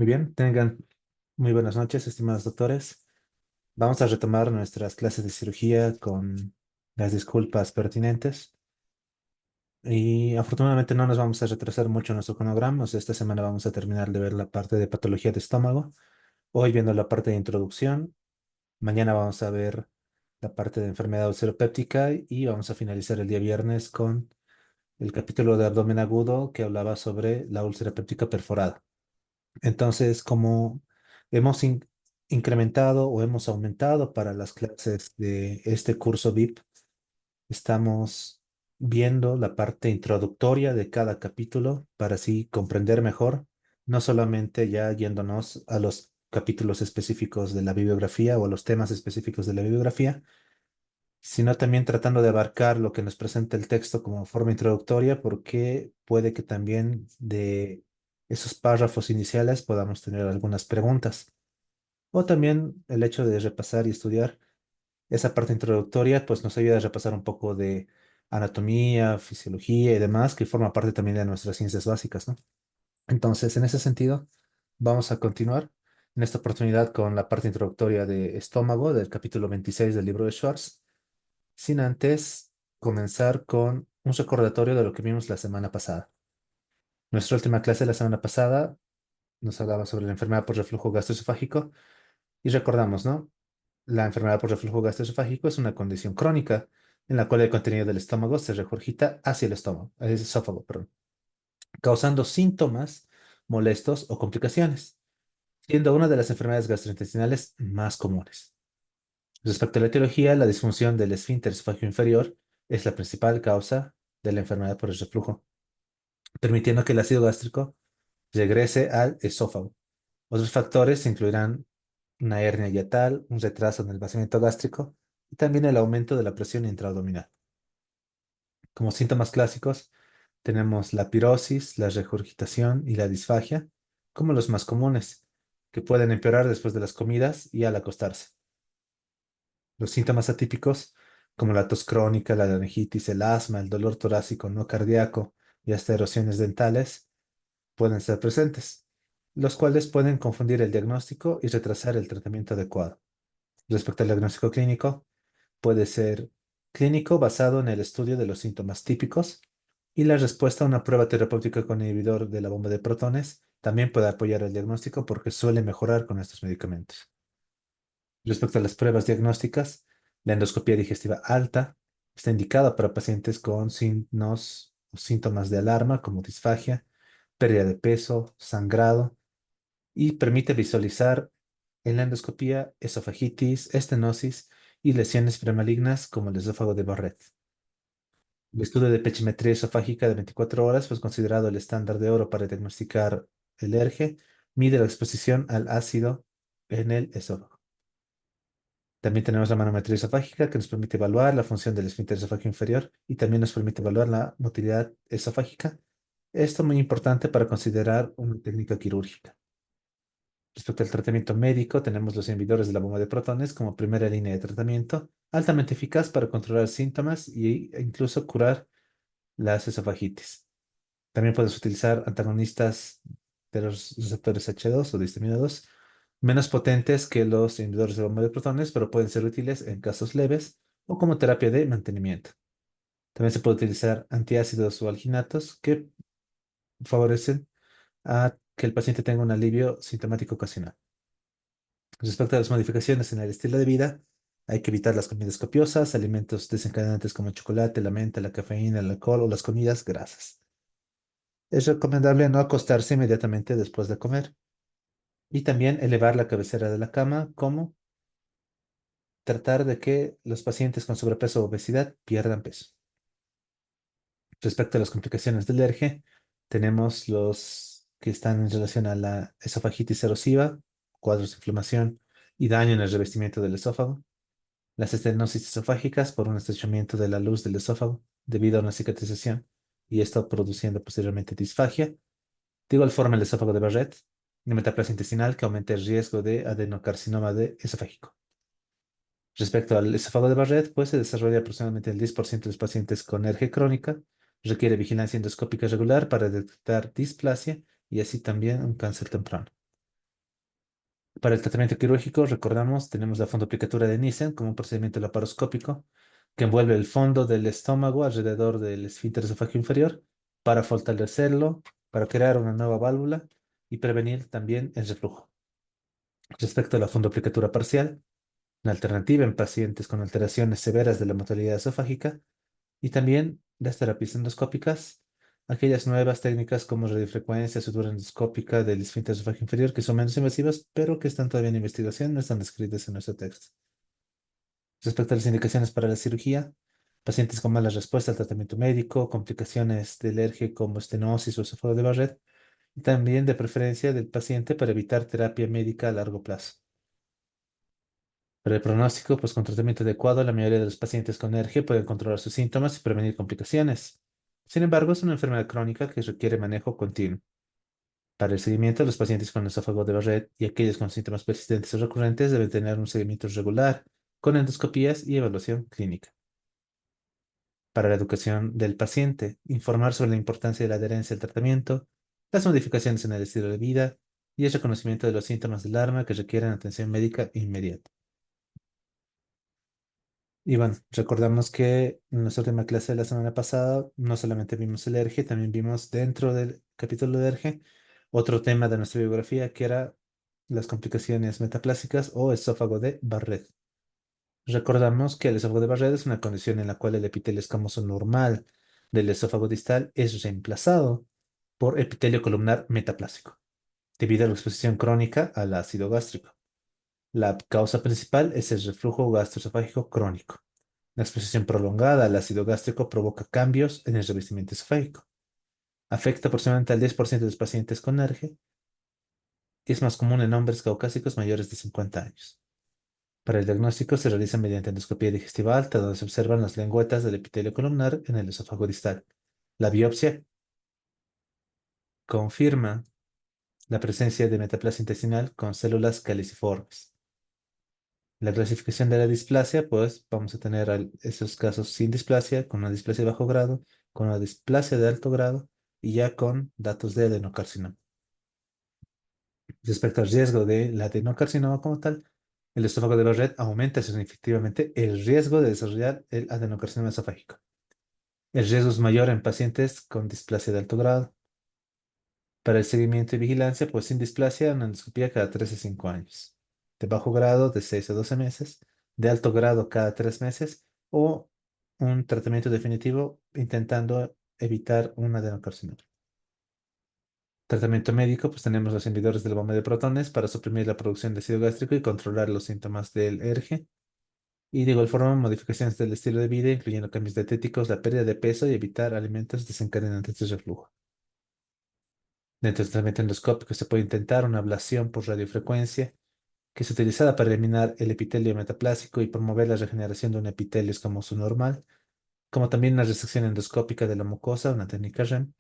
Muy bien, tengan muy buenas noches, estimados doctores. Vamos a retomar nuestras clases de cirugía con las disculpas pertinentes. Y afortunadamente no nos vamos a retrasar mucho en nuestro cronograma. O sea, esta semana vamos a terminar de ver la parte de patología de estómago. Hoy viendo la parte de introducción. Mañana vamos a ver la parte de enfermedad ulceropéptica y vamos a finalizar el día viernes con el capítulo de abdomen agudo que hablaba sobre la úlcera péptica perforada. Entonces, como hemos incrementado o hemos aumentado para las clases de este curso VIP, estamos viendo la parte introductoria de cada capítulo para así comprender mejor, no solamente ya yéndonos a los capítulos específicos de la bibliografía o a los temas específicos de la bibliografía, sino también tratando de abarcar lo que nos presenta el texto como forma introductoria, porque puede que también de esos párrafos iniciales podamos tener algunas preguntas. O también el hecho de repasar y estudiar esa parte introductoria, pues nos ayuda a repasar un poco de anatomía, fisiología y demás, que forma parte también de nuestras ciencias básicas, ¿no? Entonces, en ese sentido, vamos a continuar en esta oportunidad con la parte introductoria de estómago del capítulo 26 del libro de Schwartz, sin antes comenzar con un recordatorio de lo que vimos la semana pasada. Nuestra última clase de la semana pasada nos hablaba sobre la enfermedad por reflujo gastroesofágico y recordamos, ¿no? La enfermedad por reflujo gastroesofágico es una condición crónica en la cual el contenido del estómago se regurgita hacia el estómago, el esófago, perdón, causando síntomas molestos o complicaciones, siendo una de las enfermedades gastrointestinales más comunes. Respecto a la etiología, la disfunción del esfínter esofágico inferior es la principal causa de la enfermedad por el reflujo, permitiendo que el ácido gástrico regrese al esófago. Otros factores incluirán una hernia hiatal, un retraso en el vaciamiento gástrico y también el aumento de la presión intraabdominal. Como síntomas clásicos, tenemos la pirosis, la regurgitación y la disfagia como los más comunes, que pueden empeorar después de las comidas y al acostarse. Los síntomas atípicos, como la tos crónica, la laringitis, el asma, el dolor torácico no cardíaco y hasta erosiones dentales, pueden ser presentes, los cuales pueden confundir el diagnóstico y retrasar el tratamiento adecuado. Respecto al diagnóstico clínico, puede ser clínico basado en el estudio de los síntomas típicos y la respuesta a una prueba terapéutica con inhibidor de la bomba de protones también puede apoyar el diagnóstico porque suele mejorar con estos medicamentos. Respecto a las pruebas diagnósticas, la endoscopia digestiva alta está indicada para pacientes con signos o síntomas de alarma como disfagia, pérdida de peso, sangrado y permite visualizar en la endoscopía esofagitis, estenosis y lesiones premalignas como el esófago de Barrett. El estudio de pechimetría esofágica de 24 horas fue considerado el estándar de oro para diagnosticar el ERGE, mide la exposición al ácido en el esófago. También tenemos la manometría esofágica que nos permite evaluar la función del esfínter esofágico inferior y también nos permite evaluar la motilidad esofágica. Esto es muy importante para considerar una técnica quirúrgica. Respecto al tratamiento médico, tenemos los inhibidores de la bomba de protones como primera línea de tratamiento, altamente eficaz para controlar síntomas e incluso curar las esofagitis. También puedes utilizar antagonistas de los receptores H2 o de histamina 2, menos potentes que los inhibidores de bomba de protones, pero pueden ser útiles en casos leves o como terapia de mantenimiento. También se puede utilizar antiácidos o alginatos que favorecen a que el paciente tenga un alivio sintomático ocasional. Respecto a las modificaciones en el estilo de vida, hay que evitar las comidas copiosas, alimentos desencadenantes como el chocolate, la menta, la cafeína, el alcohol o las comidas grasas. Es recomendable no acostarse inmediatamente después de comer y también elevar la cabecera de la cama, como tratar de que los pacientes con sobrepeso o obesidad pierdan peso. Respecto a las complicaciones del alergia, tenemos los que están en relación a la esofagitis erosiva, cuadros de inflamación y daño en el revestimiento del esófago, las estenosis esofágicas por un estrechamiento de la luz del esófago debido a una cicatrización y esto produciendo posteriormente disfagia. De igual forma, el esófago de Barrett, una metaplasia intestinal que aumenta el riesgo de adenocarcinoma de esofágico. Respecto al esófago de Barrett, pues se desarrolla aproximadamente el 10% de los pacientes con ERGE crónica, requiere vigilancia endoscópica regular para detectar displasia y así también un cáncer temprano. Para el tratamiento quirúrgico, recordamos, tenemos la fundoplicatura de Nissen como un procedimiento laparoscópico que envuelve el fondo del estómago alrededor del esfínter esofágico inferior para fortalecerlo, para crear una nueva válvula y prevenir también el reflujo. Respecto a la fundoplicatura parcial, una alternativa en pacientes con alteraciones severas de la motilidad esofágica y también las terapias endoscópicas, aquellas nuevas técnicas como radiofrecuencia, sutura endoscópica del esfínter esofágico inferior, que son menos invasivas, pero que están todavía en investigación, no están descritas en nuestro texto. Respecto a las indicaciones para la cirugía, pacientes con mala respuesta al tratamiento médico, complicaciones del ERGE como estenosis o esófago de Barrett, y también de preferencia del paciente para evitar terapia médica a largo plazo. Para el pronóstico, pues con tratamiento adecuado, la mayoría de los pacientes con ERGE pueden controlar sus síntomas y prevenir complicaciones. Sin embargo, es una enfermedad crónica que requiere manejo continuo. Para el seguimiento, los pacientes con esófago de Barrett y aquellos con síntomas persistentes o recurrentes deben tener un seguimiento regular, con endoscopías y evaluación clínica. Para la educación del paciente, informar sobre la importancia de la adherencia al tratamiento, las modificaciones en el estilo de vida y el reconocimiento de los síntomas del alarma que requieren atención médica inmediata. Y bueno, recordamos que en nuestra última clase de la semana pasada no solamente vimos el ERGE, también vimos dentro del capítulo de ERGE otro tema de nuestra biografía que era las complicaciones metaplásicas o esófago de Barrett. Recordamos que el esófago de Barrett es una condición en la cual el epitelio escamoso normal del esófago distal es reemplazado por epitelio columnar metaplásico debido a la exposición crónica al ácido gástrico. La causa principal es el reflujo gastroesofágico crónico. La exposición prolongada al ácido gástrico provoca cambios en el revestimiento esofágico. Afecta aproximadamente al 10% de los pacientes con alergia y es más común en hombres caucásicos mayores de 50 años. Para el diagnóstico se realiza mediante endoscopia digestiva alta, donde se observan las lengüetas del epitelio columnar en el esófago distal. La biopsia confirma la presencia de metaplasia intestinal con células caliciformes. La clasificación de la displasia, pues vamos a tener esos casos sin displasia, con una displasia de bajo grado, con una displasia de alto grado y ya con datos de adenocarcinoma. Respecto al riesgo del adenocarcinoma como tal, el esófago de Barrett aumenta significativamente el riesgo de desarrollar el adenocarcinoma esofágico. El riesgo es mayor en pacientes con displasia de alto grado. Para el seguimiento y vigilancia, pues sin displasia, una endoscopia cada 3 a 5 años. De bajo grado, de 6 a 12 meses. De alto grado, cada 3 meses. O un tratamiento definitivo intentando evitar un adenocarcinoma. Tratamiento médico, pues tenemos los inhibidores de la bomba de protones para suprimir la producción de ácido gástrico y controlar los síntomas del ERGE. Y de igual forma, modificaciones del estilo de vida, incluyendo cambios dietéticos, la pérdida de peso y evitar alimentos desencadenantes de reflujo. Dentro del tratamiento endoscópico se puede intentar una ablación por radiofrecuencia, que es utilizada para eliminar el epitelio metaplásico y promover la regeneración de un epitelio escamoso normal, como también una resección endoscópica de la mucosa, una técnica REM,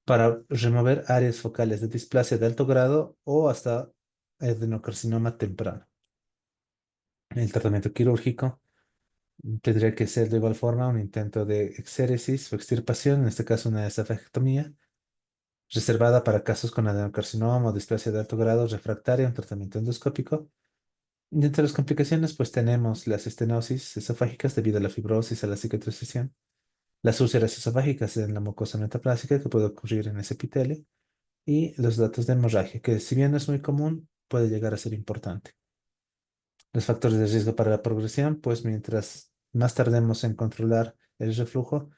para remover áreas focales de displasia de alto grado o hasta adenocarcinoma temprano. El tratamiento quirúrgico tendría que ser de igual forma un intento de exéresis o extirpación, en este caso una esofagectomía, reservada para casos con adenocarcinoma o displasia de alto grado refractaria a un tratamiento endoscópico. Y entre las complicaciones, pues tenemos las estenosis esofágicas debido a la fibrosis, a la cicatrización, las úlceras esofágicas en la mucosa metaplásica que puede ocurrir en ese epitelio, y los datos de hemorragia, que si bien no es muy común, puede llegar a ser importante. Los factores de riesgo para la progresión, pues mientras más tardemos en controlar el reflujo,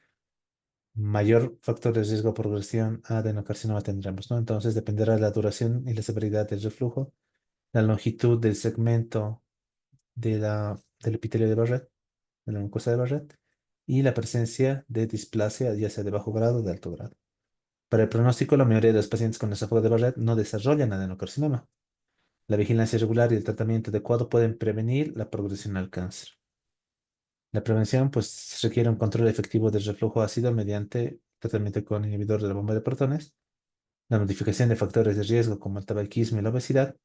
mayor factor de riesgo de progresión a adenocarcinoma tendremos, ¿no? Entonces dependerá de la duración y la severidad del reflujo, la longitud del segmento del epitelio de Barrett, de la mucosa de Barrett, y la presencia de displasia, ya sea de bajo grado o de alto grado. Para el pronóstico, la mayoría de los pacientes con esófago de Barrett no desarrollan adenocarcinoma. La vigilancia regular y el tratamiento adecuado pueden prevenir la progresión al cáncer. La prevención, pues, requiere un control efectivo del reflujo ácido mediante tratamiento con inhibidor de la bomba de protones, la modificación de factores de riesgo como el tabaquismo y la obesidad,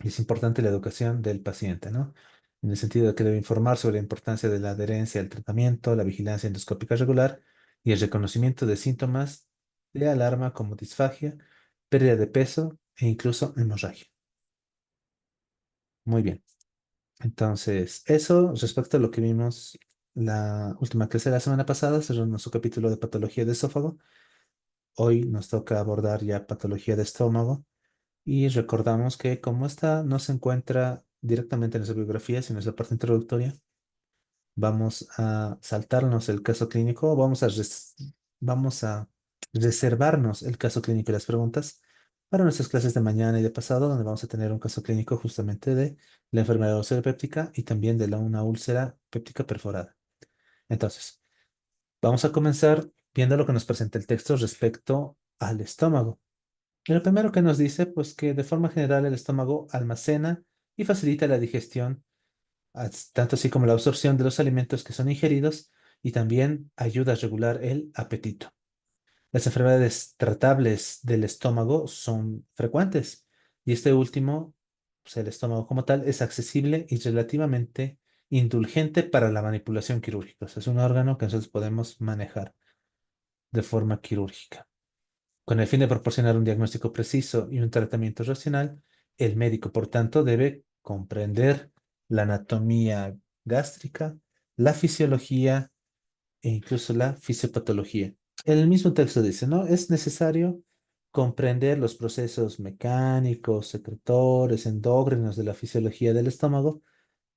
y es importante la educación del paciente, ¿no? En el sentido de que debe informar sobre la importancia de la adherencia al tratamiento, la vigilancia endoscópica regular y el reconocimiento de síntomas de alarma como disfagia, pérdida de peso e incluso hemorragia. Muy bien. Entonces, eso respecto a lo que vimos la última clase de la semana pasada, cerró nuestro capítulo de patología de esófago. Hoy nos toca abordar ya patología de estómago y recordamos que como esta no se encuentra directamente en nuestra biografía, sino es la parte introductoria, vamos a saltarnos el caso clínico, vamos a reservarnos el caso clínico y las preguntas para nuestras clases de mañana y de pasado, donde vamos a tener un caso clínico justamente de la enfermedad úlcera péptica y también de una úlcera péptica perforada. Entonces, vamos a comenzar viendo lo que nos presenta el texto respecto al estómago. Y lo primero que nos dice, pues que de forma general el estómago almacena y facilita la digestión, tanto así como la absorción de los alimentos que son ingeridos y también ayuda a regular el apetito. Las enfermedades tratables del estómago son frecuentes y este último, pues el estómago como tal, es accesible y relativamente indulgente para la manipulación quirúrgica. O sea, es un órgano que nosotros podemos manejar de forma quirúrgica. Con el fin de proporcionar un diagnóstico preciso y un tratamiento racional, el médico, por tanto, debe comprender la anatomía gástrica, la fisiología e incluso la fisiopatología. El mismo texto dice, ¿no? Es necesario comprender los procesos mecánicos, secretores, endócrinos de la fisiología del estómago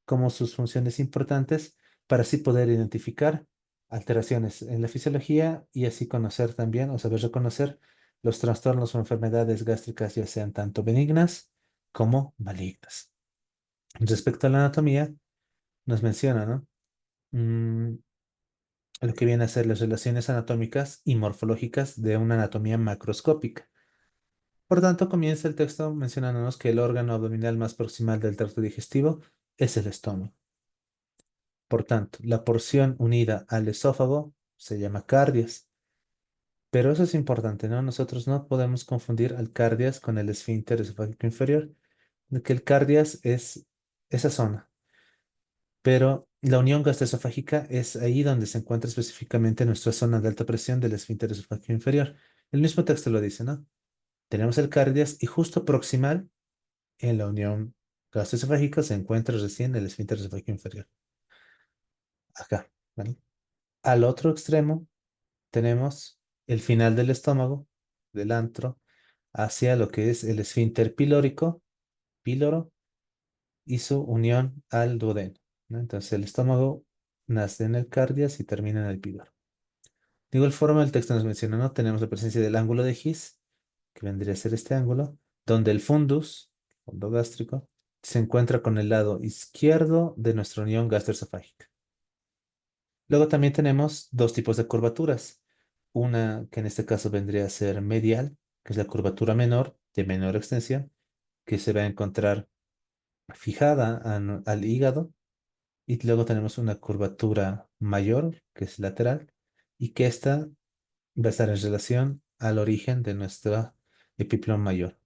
como sus funciones importantes para así poder identificar alteraciones en la fisiología y así conocer también o saber reconocer los trastornos o enfermedades gástricas, ya sean tanto benignas como malignas. Respecto a la anatomía, nos menciona, ¿no? Mm, lo que viene a ser las relaciones anatómicas y morfológicas de una anatomía macroscópica. Por tanto, comienza el texto mencionándonos que el órgano abdominal más proximal del tracto digestivo es el estómago. Por tanto, la porción unida al esófago se llama cardias. Pero eso es importante, ¿no? Nosotros no podemos confundir al cardias con el esfínter esofágico inferior, de que el cardias es esa zona. Pero la unión gastroesofágica es ahí donde se encuentra específicamente nuestra zona de alta presión del esfínter esofágico inferior. El mismo texto lo dice, ¿no? Tenemos el cardias y justo proximal en la unión gastroesofágica se encuentra recién el esfínter esofágico inferior. Acá, ¿vale? Al otro extremo tenemos el final del estómago, del antro, hacia lo que es el esfínter pilórico, píloro, y su unión al duodeno, ¿no? Entonces el estómago nace en el cardias y termina en el píloro. De igual forma, el texto nos menciona, ¿no? Tenemos la presencia del ángulo de His, que vendría a ser este ángulo, donde el fundus, fondo gástrico, se encuentra con el lado izquierdo de nuestra unión gastroesofágica. Luego también tenemos dos tipos de curvaturas. Una que en este caso vendría a ser medial, que es la curvatura menor, de menor extensión, que se va a encontrar fijada al hígado. Y luego tenemos una curvatura mayor, que es lateral, y que esta va a estar en relación al origen de nuestra epiplón mayor.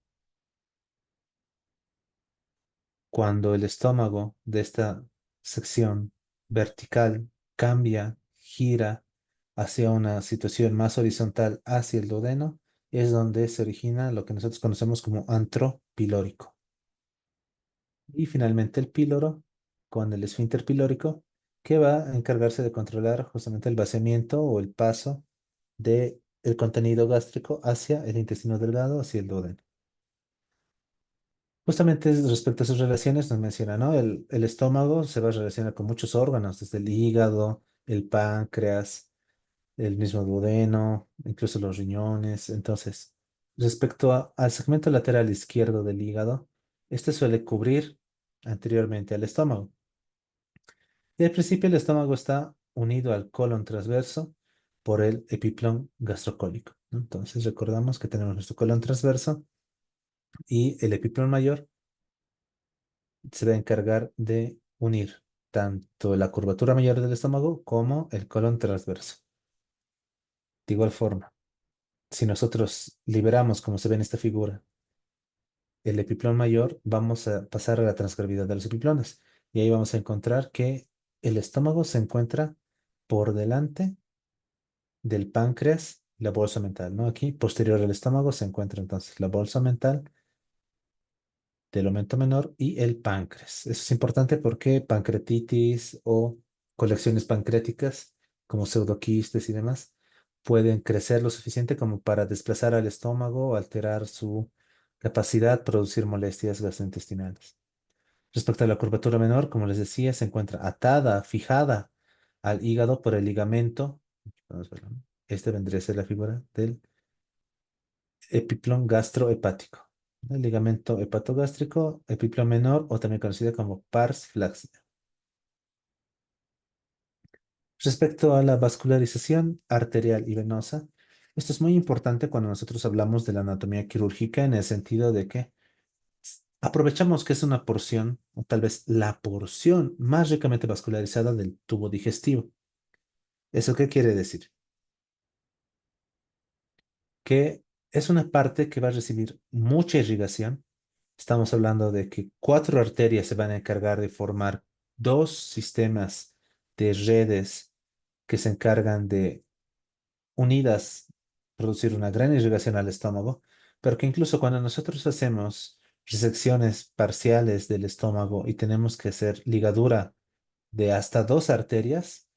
Cuando el estómago de esta sección vertical cambia, gira hacia una situación más horizontal hacia el duodeno, es donde se origina lo que nosotros conocemos como antro pilórico. Y finalmente el píloro con el esfínter pilórico, que va a encargarse de controlar justamente el vaciamiento o el paso del contenido gástrico hacia el intestino delgado, hacia el duodeno. Justamente respecto a sus relaciones, nos menciona, ¿no? El estómago se va a relacionar con muchos órganos, desde el hígado, el páncreas, el mismo duodeno, incluso los riñones. Entonces, respecto al segmento lateral izquierdo del hígado, este suele cubrir anteriormente al estómago. Y al principio el estómago está unido al colon transverso por el epiplón gastrocólico, ¿no? Entonces, recordamos que tenemos nuestro colon transverso y el epiplón mayor se va a encargar de unir tanto la curvatura mayor del estómago como el colon transverso. De igual forma, si nosotros liberamos, como se ve en esta figura, el epiplón mayor, vamos a pasar a la transgravidad de los epiplones. Y ahí vamos a encontrar que el estómago se encuentra por delante del páncreas y la bolsa mental, ¿no? Aquí, posterior al estómago, se encuentra entonces la bolsa mental del aumento menor y el páncreas. Eso es importante porque pancreatitis o colecciones pancreáticas, como pseudoquistes y demás, pueden crecer lo suficiente como para desplazar al estómago o alterar su capacidad de producir molestias gastrointestinales. Respecto a la curvatura menor, como les decía, se encuentra atada, fijada al hígado por el ligamento. Vamos a verlo, ¿no? Este vendría a ser la figura del epiplón gastrohepático. El ligamento hepatogástrico, epiplón menor o también conocido como pars flácida. Respecto a la vascularización arterial y venosa, esto es muy importante cuando nosotros hablamos de la anatomía quirúrgica en el sentido de que aprovechamos que es una porción, o tal vez la porción más ricamente vascularizada del tubo digestivo. ¿Eso qué quiere decir? Que es una parte que va a recibir mucha irrigación. Estamos hablando de que cuatro arterias se van a encargar de formar dos sistemas de redes que se encargan de unidas producir una gran irrigación al estómago, pero que incluso cuando nosotros hacemos resecciones parciales del estómago y tenemos que hacer ligadura de hasta dos arterias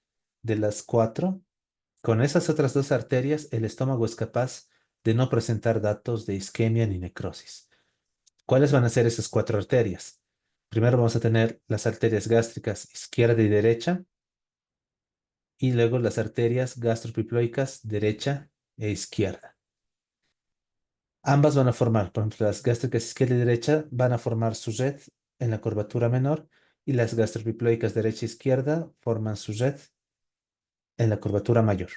de las cuatro, con esas otras dos arterias el estómago es capaz de no presentar datos de isquemia ni necrosis. ¿Cuáles van a ser esas cuatro arterias? Primero vamos a tener las arterias gástricas izquierda y derecha, y luego las arterias gastropiploicas derecha e izquierda. Ambas van a formar, por ejemplo, las gástricas izquierda y derecha van a formar su red en la curvatura menor y las gastropiploicas derecha e izquierda forman su red en la curvatura mayor.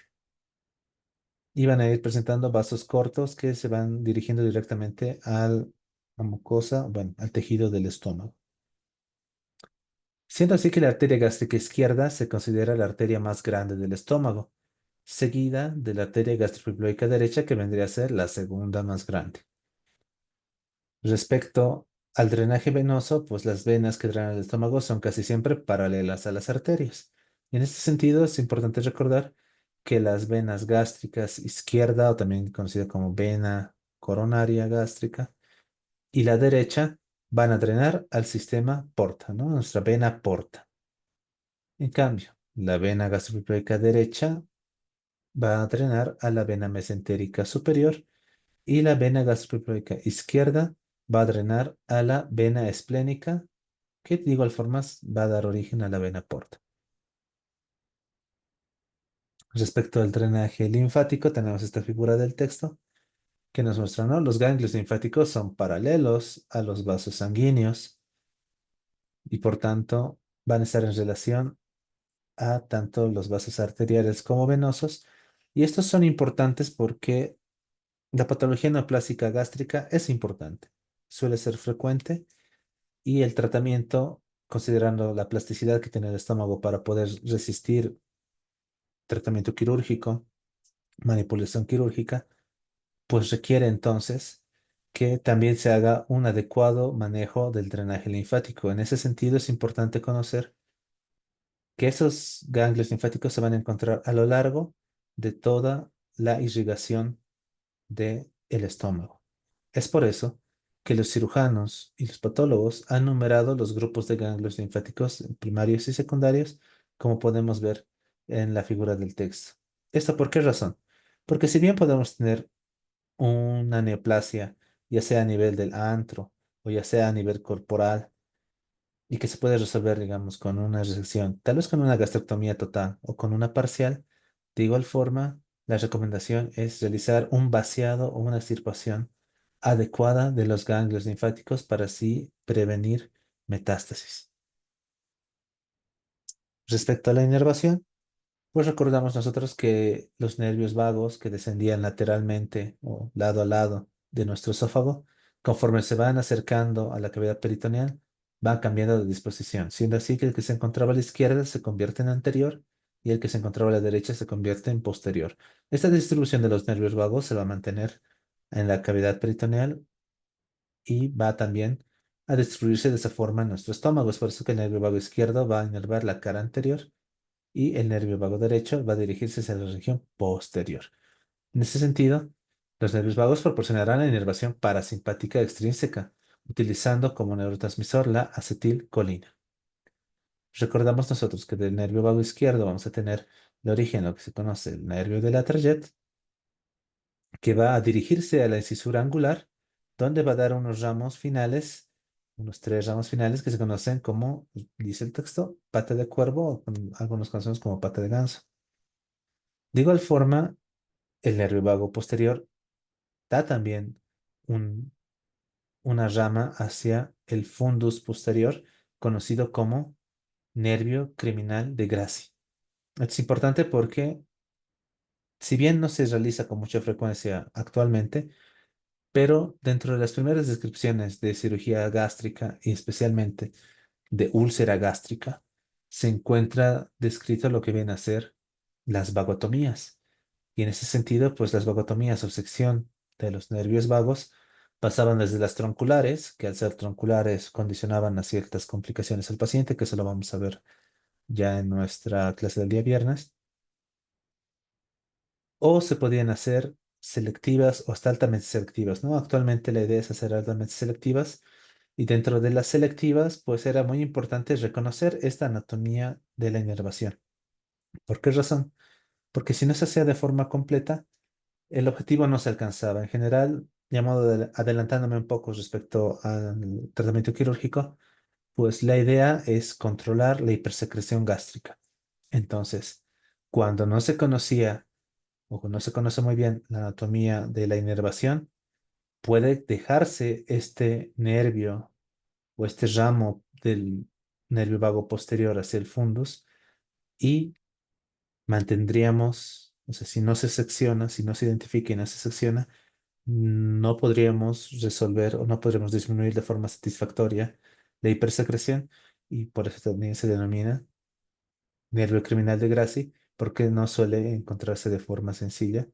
Y van a ir presentando vasos cortos que se van dirigiendo directamente la mucosa, bueno, al tejido del estómago. Siendo así que la arteria gástrica izquierda se considera la arteria más grande del estómago, seguida de la arteria gastropiploica derecha, que vendría a ser la segunda más grande. Respecto al drenaje venoso, pues las venas que drenan el estómago son casi siempre paralelas a las arterias. Y en este sentido es importante recordar que las venas gástricas izquierda, o también conocida como vena coronaria gástrica, y la derecha van a drenar al sistema porta, ¿no? Nuestra vena porta. En cambio, la vena gastropiploica derecha va a drenar a la vena mesentérica superior y la vena gastropiploica izquierda va a drenar a la vena esplénica, que de igual forma va a dar origen a la vena porta. Respecto al drenaje linfático, tenemos esta figura del texto que nos muestra, ¿no? Los ganglios linfáticos son paralelos a los vasos sanguíneos y por tanto van a estar en relación a tanto los vasos arteriales como venosos. Y estos son importantes porque la patología neoplásica gástrica es importante, suele ser frecuente y el tratamiento, considerando la plasticidad que tiene el estómago para poder resistir tratamiento quirúrgico, manipulación quirúrgica, pues requiere entonces que también se haga un adecuado manejo del drenaje linfático. En ese sentido, es importante conocer que esos ganglios linfáticos se van a encontrar a lo largo de toda la irrigación del estómago. Es por eso que los cirujanos y los patólogos han numerado los grupos de ganglios linfáticos primarios y secundarios, como podemos ver en la figura del texto. ¿Esto por qué razón? Porque si bien podemos tener una neoplasia, ya sea a nivel del antro o ya sea a nivel corporal, y que se puede resolver, digamos, con una resección, tal vez con una gastrectomía total o con una parcial, de igual forma, la recomendación es realizar un vaciado o una extirpación adecuada de los ganglios linfáticos para así prevenir metástasis. Respecto a la inervación, pues recordamos nosotros que los nervios vagos que descendían lateralmente o lado a lado de nuestro esófago, conforme se van acercando a la cavidad peritoneal, van cambiando de disposición, siendo así que el que se encontraba a la izquierda se convierte en anterior y el que se encontraba a la derecha se convierte en posterior. Esta distribución de los nervios vagos se va a mantener en la cavidad peritoneal y va también a distribuirse de esa forma en nuestro estómago. Es por eso que el nervio vago izquierdo va a inervar la cara anterior y el nervio vago derecho va a dirigirse hacia la región posterior. En ese sentido, los nervios vagos proporcionarán la inervación parasimpática extrínseca, utilizando como neurotransmisor la acetilcolina. Recordamos nosotros que del nervio vago izquierdo vamos a tener de origen lo que se conoce el nervio de la Target, que va a dirigirse a la incisura angular, donde va a dar unos ramos finales, unos tres ramos finales que se conocen como, dice el texto, pata de cuervo, o algunos conocemos como pata de ganso. De igual forma, el nervio vago posterior da también un- una rama hacia el fundus posterior, conocido como nervio criminal de Gracie. Es importante porque, si bien no se realiza con mucha frecuencia actualmente, pero dentro de las primeras descripciones de cirugía gástrica y especialmente de úlcera gástrica, se encuentra descrito lo que vienen a ser las vagotomías. Y en ese sentido, pues las vagotomías o sección de los nervios vagos pasaban desde las tronculares, que al ser tronculares condicionaban a ciertas complicaciones al paciente, que eso lo vamos a ver ya en nuestra clase del día viernes, o se podían hacer selectivas o hasta altamente selectivas, ¿no? Actualmente la idea es hacer altamente selectivas y dentro de las selectivas, pues era muy importante reconocer esta anatomía de la inervación. ¿Por qué razón? Porque si no se hacía de forma completa, el objetivo no se alcanzaba. En general, llamado adelantándome un poco respecto al tratamiento quirúrgico, pues la idea es controlar la hipersecreción gástrica. Entonces, cuando no se conocía o no se conoce muy bien la anatomía de la inervación, puede dejarse este nervio o este ramo del nervio vago posterior hacia el fundus y mantendríamos, o sea, si no se secciona, si no se identifica y no se secciona, no podríamos resolver o no podríamos disminuir de forma satisfactoria la hipersecreción y por eso también se denomina nervio criminal de Gracie, porque no suele encontrarse de forma sencilla.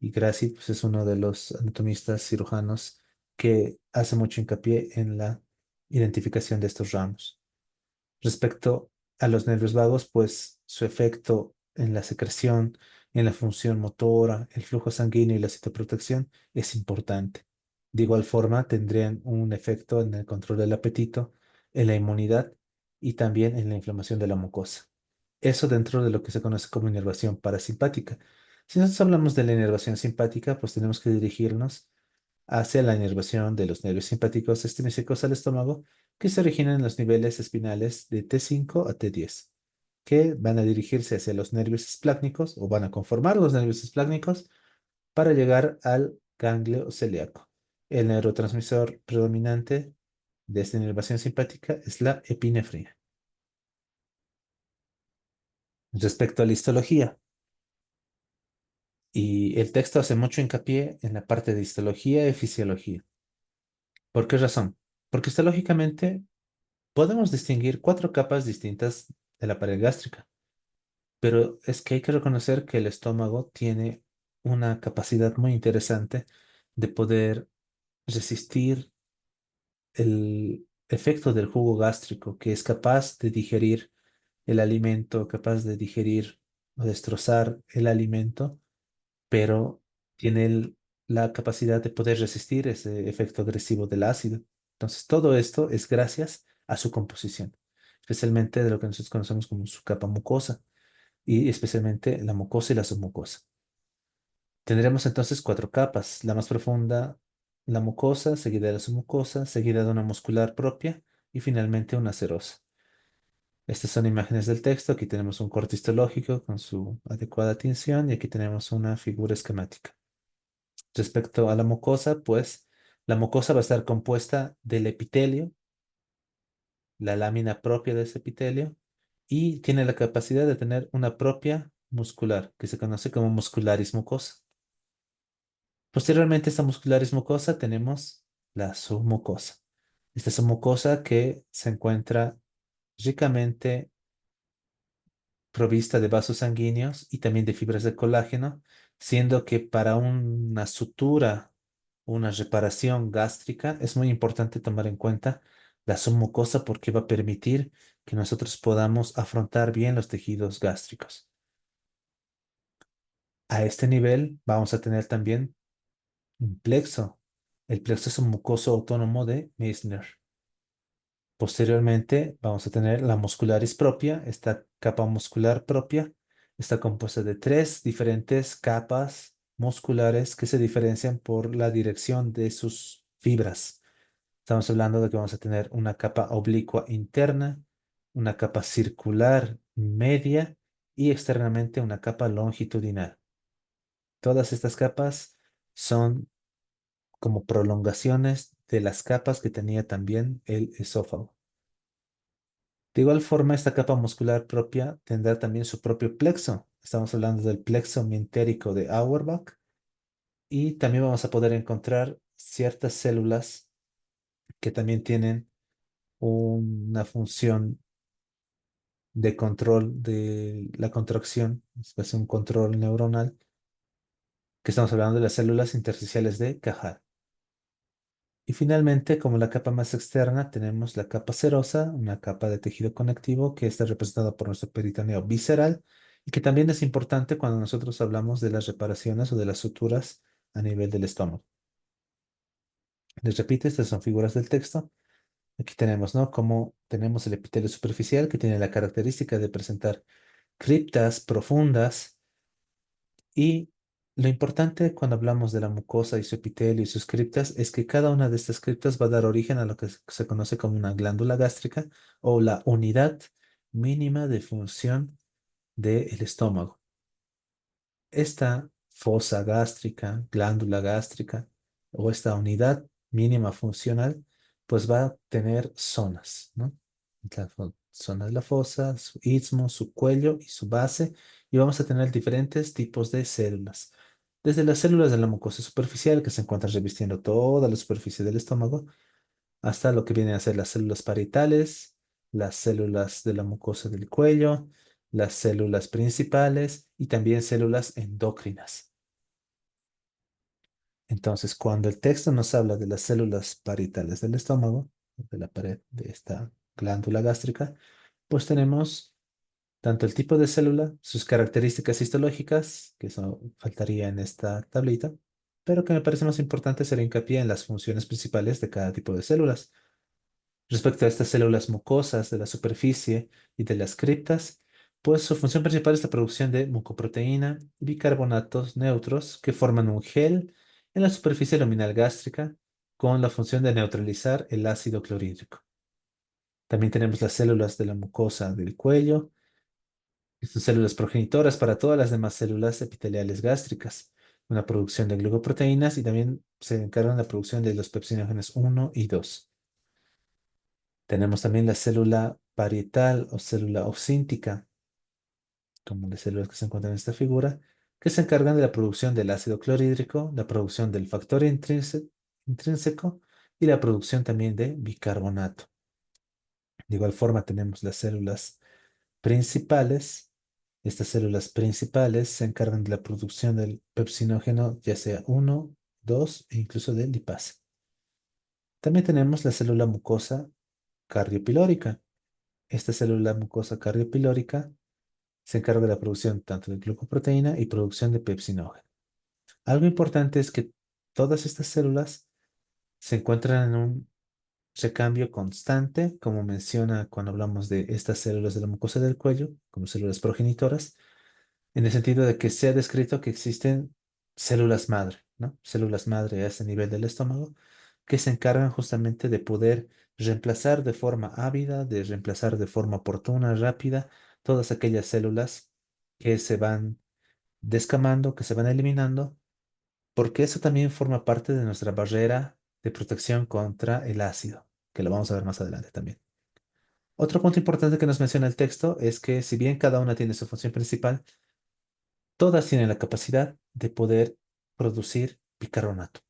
Y Gracie, pues, es uno de los anatomistas cirujanos que hace mucho hincapié en la identificación de estos ramos. Respecto a los nervios vagos, pues su efecto en la secreción, en la función motora, el flujo sanguíneo y la citoprotección es importante. De igual forma, tendrían un efecto en el control del apetito, en la inmunidad y también en la inflamación de la mucosa. Eso dentro de lo que se conoce como inervación parasimpática. Si nosotros hablamos de la inervación simpática, pues tenemos que dirigirnos hacia la inervación de los nervios simpáticos extrínsecos al estómago que se originan en los niveles espinales de T5 a T10, que van a dirigirse hacia los nervios esplácnicos o van a conformar los nervios esplácnicos para llegar al ganglio celíaco. El neurotransmisor predominante de esta inervación simpática es la epinefrina. Respecto a la histología, y el texto hace mucho hincapié en la parte de histología y fisiología. ¿Por qué razón? Porque histológicamente podemos distinguir cuatro capas distintas de la pared gástrica, pero es que hay que reconocer que el estómago tiene una capacidad muy interesante de poder resistir el efecto del jugo gástrico, que es capaz de digerir el alimento, capaz de digerir o destrozar el alimento, pero tiene la capacidad de poder resistir ese efecto agresivo del ácido. Entonces, todo esto es gracias a su composición, especialmente de lo que nosotros conocemos como su capa mucosa y especialmente la mucosa y la submucosa. Tendremos entonces cuatro capas, la más profunda, la mucosa, seguida de la submucosa, seguida de una muscular propia y finalmente una serosa. Estas son imágenes del texto. Aquí tenemos un corte histológico con su adecuada tinción y aquí tenemos una figura esquemática. Respecto a la mucosa, pues la mucosa va a estar compuesta del epitelio, la lámina propia de ese epitelio, y tiene la capacidad de tener una propia muscular, que se conoce como muscularis mucosa. Posteriormente a esta muscularis mucosa tenemos la submucosa. Esta submucosa que se encuentra ricamente provista de vasos sanguíneos y también de fibras de colágeno, siendo que para una sutura, una reparación gástrica, es muy importante tomar en cuenta la submucosa porque va a permitir que nosotros podamos afrontar bien los tejidos gástricos. A este nivel vamos a tener también un plexo. el plexo mucoso autónomo de Meissner. Posteriormente vamos a tener la muscularis propia. Esta capa muscular propia está compuesta de tres diferentes capas musculares que se diferencian por la dirección de sus fibras. Estamos hablando de que vamos a tener una capa oblicua interna, una capa circular media y externamente una capa longitudinal. Todas estas capas son como prolongaciones de las capas que tenía también el esófago. De igual forma, esta capa muscular propia tendrá también su propio plexo. Estamos hablando del plexo mintérico de Auerbach y también vamos a poder encontrar ciertas células que también tienen una función de control de la contracción, es un control neuronal, que estamos hablando de las células intersticiales de Cajal. Y finalmente, como la capa más externa, tenemos la capa serosa, una capa de tejido conectivo que está representada por nuestro peritoneo visceral y que también es importante cuando nosotros hablamos de las reparaciones o de las suturas a nivel del estómago. Les repito, estas son figuras del texto. Aquí tenemos, ¿no? Como tenemos el epitelio superficial que tiene la característica de presentar criptas profundas y lo importante cuando hablamos de la mucosa y su epitelio y sus criptas es que cada una de estas criptas va a dar origen a lo que se conoce como una glándula gástrica o la unidad mínima de función del estómago. Esta fosa gástrica, glándula gástrica o esta unidad mínima funcional, pues va a tener zonas, ¿no? Zona de la fosa, su istmo, su cuello y su base, y vamos a tener diferentes tipos de células. Desde las células de la mucosa superficial que se encuentran revistiendo toda la superficie del estómago, hasta lo que vienen a ser las células parietales, las células de la mucosa del cuello, las células principales y también células endócrinas. Entonces, cuando el texto nos habla de las células parietales del estómago, de la pared de esta glándula gástrica, pues tenemos tanto el tipo de célula, sus características histológicas, que eso faltaría en esta tablita, pero que me parece más importante hacer hincapié en las funciones principales de cada tipo de células. Respecto a estas células mucosas de la superficie y de las criptas, pues su función principal es la producción de mucoproteína y bicarbonatos neutros que forman un gel en la superficie luminal gástrica con la función de neutralizar el ácido clorhídrico. También tenemos las células de la mucosa del cuello, que son células progenitoras para todas las demás células epiteliales gástricas, una producción de glucoproteínas y también se encargan de la producción de los pepsinógenos 1 y 2. Tenemos también la célula parietal o célula oxíntica, como las células que se encuentran en esta figura, que se encargan de la producción del ácido clorhídrico, la producción del factor intrínseco y la producción también de bicarbonato. De igual forma tenemos las células principales. Estas células principales se encargan de la producción del pepsinógeno, ya sea 1, 2 e incluso de lipasa. También tenemos la célula mucosa cardiopilórica. Esta célula mucosa cardiopilórica se encarga de la producción tanto de glucoproteína y producción de pepsinógeno. Algo importante es que todas estas células se encuentran en un recambio constante, como menciona cuando hablamos de estas células de la mucosa del cuello, como células progenitoras, en el sentido de que se ha descrito que existen células madre, ¿no? Células madre a ese nivel del estómago, que se encargan justamente de poder reemplazar de forma ávida, de reemplazar de forma oportuna, rápida, todas aquellas células que se van descamando, que se van eliminando, porque eso también forma parte de nuestra barrera de protección contra el ácido, que lo vamos a ver más adelante también. Otro punto importante que nos menciona el texto es que si bien cada una tiene su función principal, todas tienen la capacidad de poder producir bicarbonato.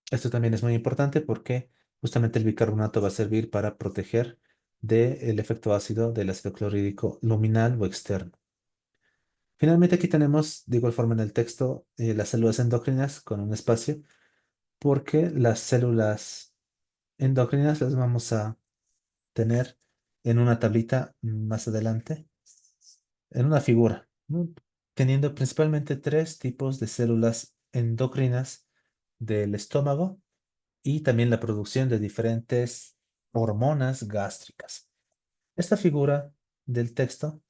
Esto también es muy importante porque justamente el bicarbonato va a servir para proteger del efecto ácido del ácido clorhídrico luminal o externo. Finalmente aquí tenemos, de igual forma en el texto, las células endócrinas con un espacio, porque las células endócrinas las vamos a tener en una tablita más adelante, en una figura, ¿no? Teniendo principalmente tres tipos de células endocrinas del estómago y también la producción de diferentes hormonas gástricas. Esta figura del texto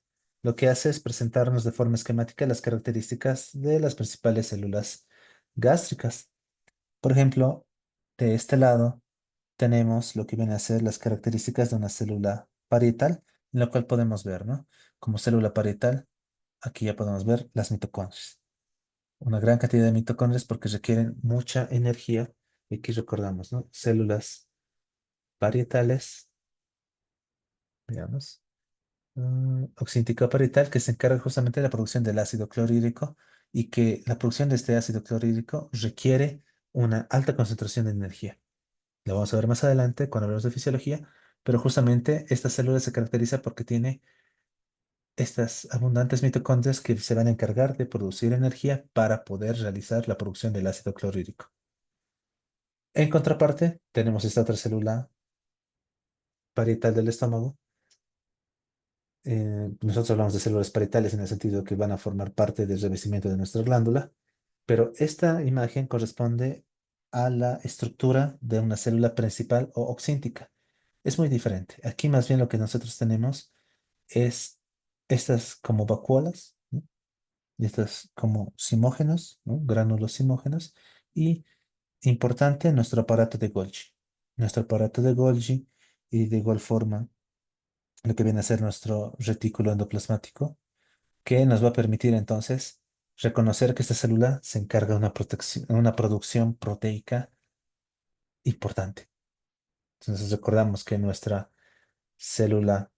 lo que hace es presentarnos de forma esquemática las características de las principales células gástricas. Por ejemplo, de este lado tenemos lo que viene a ser las características de una célula parietal, en la cual podemos ver, ¿no? Como célula parietal, aquí ya podemos ver las mitocondrias. Una gran cantidad de mitocondrias porque requieren mucha energía. Y aquí recordamos, ¿no? Células parietales, veamos. Oxíntica parietal que se encarga justamente de la producción del ácido clorhídrico y que la producción de este ácido clorhídrico requiere una alta concentración de energía. Lo vamos a ver más adelante cuando hablemos de fisiología, pero justamente esta célula se caracteriza porque tiene estas abundantes mitocondrias que se van a encargar de producir energía para poder realizar la producción del ácido clorhídrico. En contraparte, tenemos esta otra célula parietal del estómago. Nosotros hablamos de células parietales en el sentido que van a formar parte del revestimiento de nuestra glándula, pero esta imagen corresponde a la estructura de una célula principal o oxíntica. Es muy diferente. Aquí más bien lo que nosotros tenemos es estas como vacuolas, ¿no? Y estas como simógenos, ¿no? Gránulos simógenos. Y importante, nuestro aparato de Golgi. Nuestro aparato de Golgi y de igual forma lo que viene a ser nuestro retículo endoplasmático, que nos va a permitir entonces reconocer que esta célula se encarga de una producción proteica importante. Entonces recordamos que nuestra célula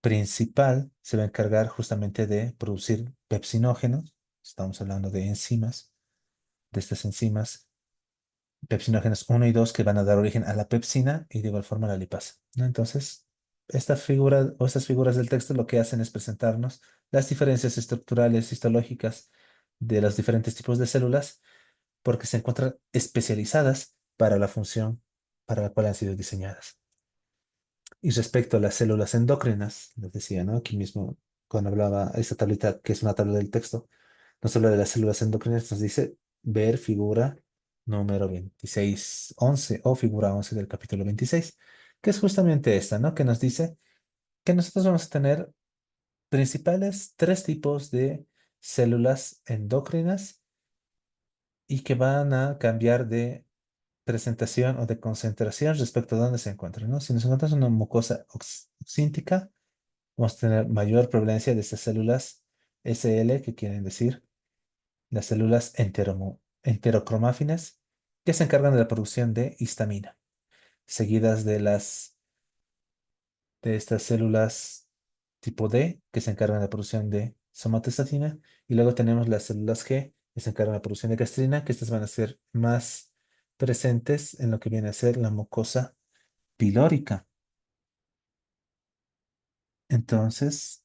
principal se va a encargar justamente de producir pepsinógenos. Estamos hablando de enzimas, de estas enzimas pepsinógenos uno y 2 que van a dar origen a la pepsina y de igual forma a la lipasa, ¿no? Entonces, esta figura o estas figuras del texto lo que hacen es presentarnos las diferencias estructurales histológicas de los diferentes tipos de células porque se encuentran especializadas para la función para la cual han sido diseñadas. Y respecto a las células endócrinas, les decía, ¿no? Aquí mismo, cuando hablaba esta tablita, que es una tabla del texto, nos habla de las células endócrinas, nos dice ver figura número 2611 o figura 11 del capítulo 26, que es justamente esta, ¿no? Que nos dice que nosotros vamos a tener principales tres tipos de células endócrinas y que van a cambiar de presentación o de concentración respecto a dónde se encuentran, ¿no? Si nos encontramos en una mucosa oxíntica, vamos a tener mayor prevalencia de estas células SL, que quieren decir las células enterocromáfinas, que se encargan de la producción de histamina, seguidas de estas células tipo D, que se encargan de la producción de somatostatina, y luego tenemos las células G, que se encargan de la producción de gastrina, que estas van a ser más presentes en lo que viene a ser la mucosa pilórica. Entonces,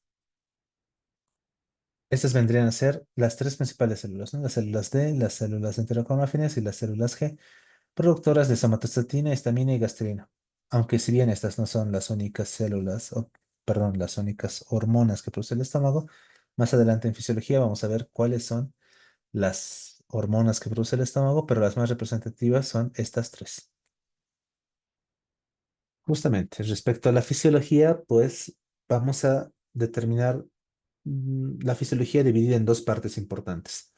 estas vendrían a ser las tres principales células, ¿no? Las células D, las células enterocromáfinas y las células G, productoras de somatostatina, histamina y gastrina. Aunque si bien estas no son las únicas células, o, perdón, las únicas hormonas que produce el estómago, más adelante en fisiología vamos a ver cuáles son las hormonas que produce el estómago, pero las más representativas son estas tres. Justamente, respecto a la fisiología, pues vamos a determinar la fisiología dividida en dos partes importantes,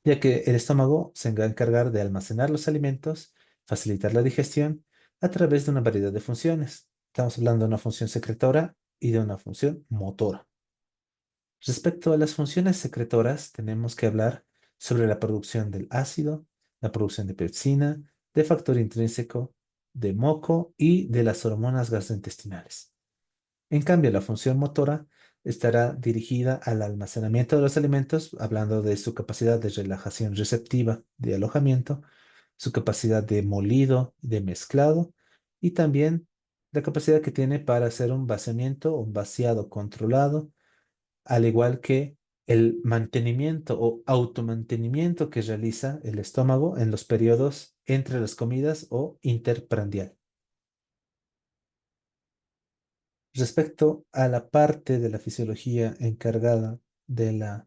ya que el estómago se va a encargar de almacenar los alimentos, facilitar la digestión a través de una variedad de funciones. Estamos hablando de una función secretora y de una función motora. Respecto a las funciones secretoras, tenemos que hablar sobre la producción del ácido, la producción de pepsina, de factor intrínseco, de moco y de las hormonas gastrointestinales. En cambio, la función motora estará dirigida al almacenamiento de los alimentos, hablando de su capacidad de relajación receptiva, de alojamiento, su capacidad de molido, de mezclado y también la capacidad que tiene para hacer un vaciamiento o un vaciado controlado, al igual que el mantenimiento o automantenimiento que realiza el estómago en los periodos entre las comidas o interprandial. Respecto a la parte de la fisiología encargada de la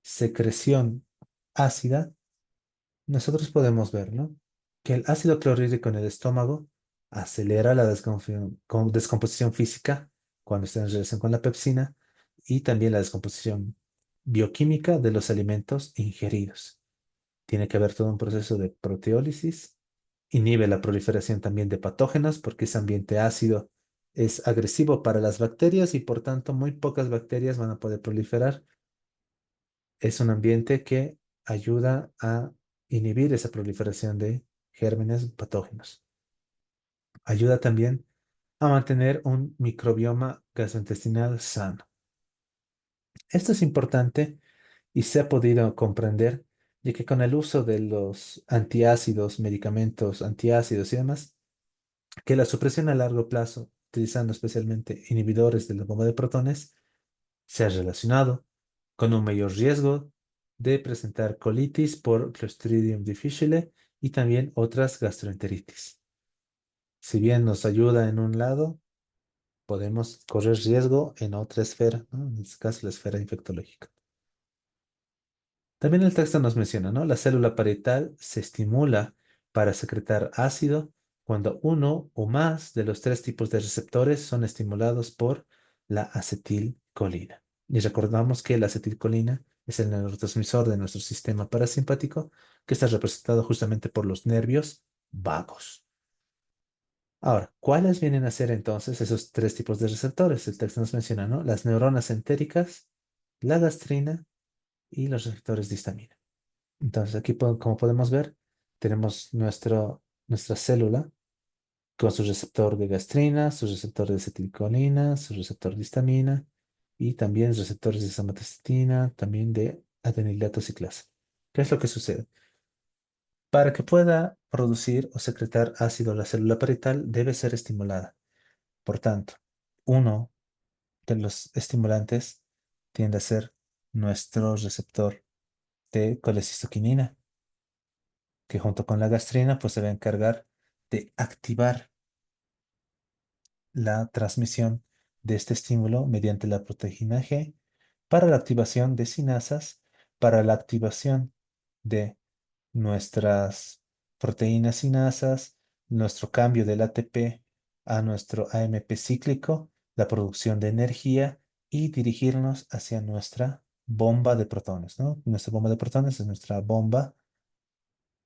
secreción ácida, nosotros podemos ver, ¿no? que el ácido clorhídrico en el estómago acelera la descomposición física cuando está en relación con la pepsina y también la descomposición bioquímica de los alimentos ingeridos. Tiene que haber todo un proceso de proteólisis, inhibe la proliferación también de patógenos porque ese ambiente ácido es agresivo para las bacterias y por tanto muy pocas bacterias van a poder proliferar. Es un ambiente que ayuda a inhibir esa proliferación de gérmenes patógenos. Ayuda también a mantener un microbioma gastrointestinal sano. Esto es importante y se ha podido comprender de que con el uso de los antiácidos, medicamentos antiácidos y demás, que la supresión a largo plazo, utilizando especialmente inhibidores de la bomba de protones, se ha relacionado con un mayor riesgo de presentar colitis por Clostridium difficile y también otras gastroenteritis. Si bien nos ayuda en un lado, podemos correr riesgo en otra esfera, ¿no? En este caso, la esfera infectológica. También el texto nos menciona, ¿no? La célula parietal se estimula para secretar ácido cuando uno o más de los tres tipos de receptores son estimulados por la acetilcolina. Y recordamos que la acetilcolina es el neurotransmisor de nuestro sistema parasimpático que está representado justamente por los nervios vagos. Ahora, ¿cuáles vienen a ser entonces esos tres tipos de receptores? El texto nos menciona, ¿no? Las neuronas entéricas, la gastrina y los receptores de histamina. Entonces, aquí, como podemos ver, tenemos nuestra célula con su receptor de gastrina, su receptor de acetilcolina, su receptor de histamina y también receptores de somatostatina, también de adenilato ciclasa. ¿Qué es lo que sucede? Para que pueda producir o secretar ácido la célula parietal debe ser estimulada. Por tanto, uno de los estimulantes tiende a ser nuestro receptor de colecistoquinina, que junto con la gastrina pues se va a encargar de activar la transmisión de este estímulo mediante la proteína G para la activación de sinasas, para la activación de nuestras proteínas sinasas, nuestro cambio del ATP a nuestro AMP cíclico, la producción de energía y dirigirnos hacia nuestra bomba de protones, ¿no? Nuestra bomba de protones es nuestra bomba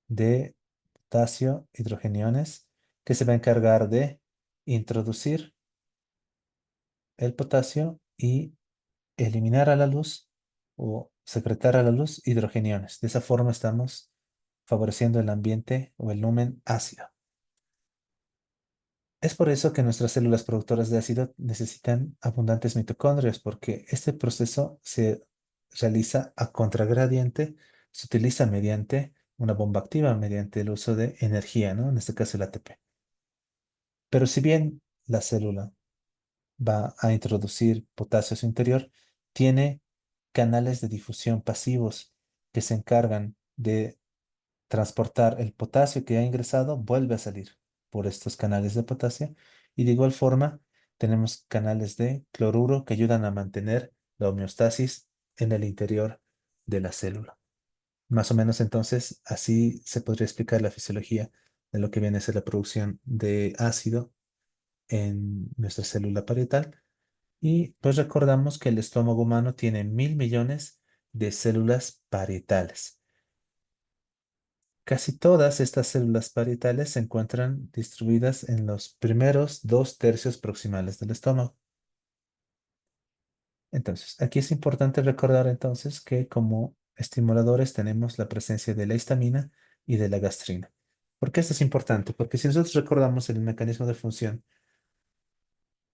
de potasio, hidrogeniones, que se va a encargar de introducir el potasio y eliminar a la luz o secretar a la luz hidrogeniones. De esa forma estamos favoreciendo el ambiente o el lumen ácido. Es por eso que nuestras células productoras de ácido necesitan abundantes mitocondrias, porque este proceso se realiza a contragradiente, se utiliza mediante una bomba activa, mediante el uso de energía, ¿no? En este caso el ATP. Pero si bien la célula va a introducir potasio a su interior, tiene canales de difusión pasivos que se encargan de transportar el potasio que ha ingresado, vuelve a salir por estos canales de potasio. Y de igual forma, tenemos canales de cloruro que ayudan a mantener la homeostasis en el interior de la célula. Más o menos entonces, así se podría explicar la fisiología de lo que viene a ser la producción de ácido en nuestra célula parietal. Y pues recordamos que el estómago humano tiene 1.000 millones de células parietales. Casi todas estas células parietales se encuentran distribuidas en los primeros 2 tercios proximales del estómago. Entonces, aquí es importante recordar entonces que como estimuladores tenemos la presencia de la histamina y de la gastrina. ¿Por qué esto es importante? Porque si nosotros recordamos el mecanismo de función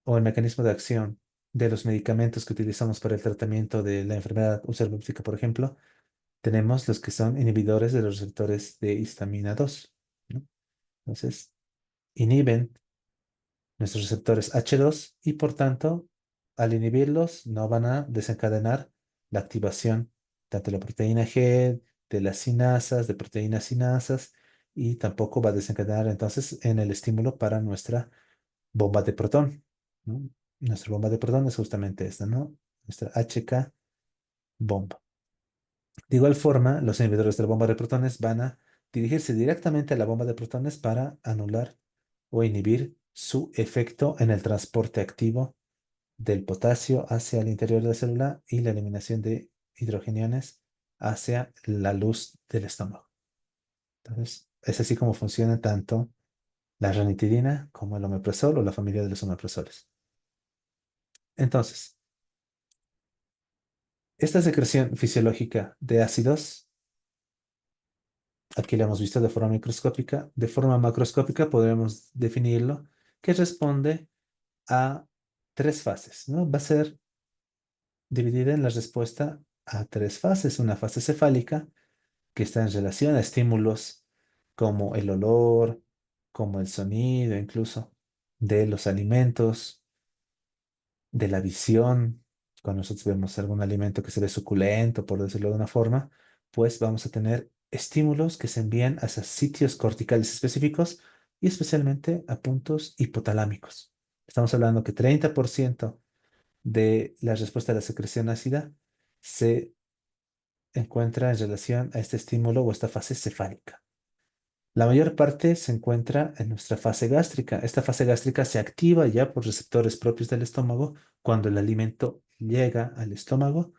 o el mecanismo de acción de los medicamentos que utilizamos para el tratamiento de la enfermedad úlcera péptica, por ejemplo, tenemos los que son inhibidores de los receptores de histamina 2, ¿no? Entonces, inhiben nuestros receptores H2 y por tanto, al inhibirlos, no van a desencadenar la activación tanto de la proteína G, de las sinasas, de proteínas sinasas, y tampoco va a desencadenar entonces en el estímulo para nuestra bomba de protón, ¿no? Nuestra bomba de protón es justamente esta, ¿no? Nuestra HK bomba. De igual forma, los inhibidores de la bomba de protones van a dirigirse directamente a la bomba de protones para anular o inhibir su efecto en el transporte activo del potasio hacia el interior de la célula y la eliminación de hidrogeniones hacia la luz del estómago. Entonces, es así como funciona tanto la ranitidina como el omeprazol o la familia de los omeprazoles. Entonces, esta secreción fisiológica de ácidos, aquí la hemos visto de forma microscópica, de forma macroscópica podremos definirlo, que responde a tres fases, ¿no? Va a ser dividida en la respuesta a tres fases. Una fase cefálica, que está en relación a estímulos como el olor, como el sonido, incluso de los alimentos, de la visión. Cuando nosotros vemos algún alimento que se ve suculento, por decirlo de una forma, pues vamos a tener estímulos que se envían hacia sitios corticales específicos y especialmente a puntos hipotalámicos. Estamos hablando que 30% de la respuesta a la secreción ácida se encuentra en relación a este estímulo o esta fase cefálica. La mayor parte se encuentra en nuestra fase gástrica. Esta fase gástrica se activa ya por receptores propios del estómago cuando el alimento llega al estómago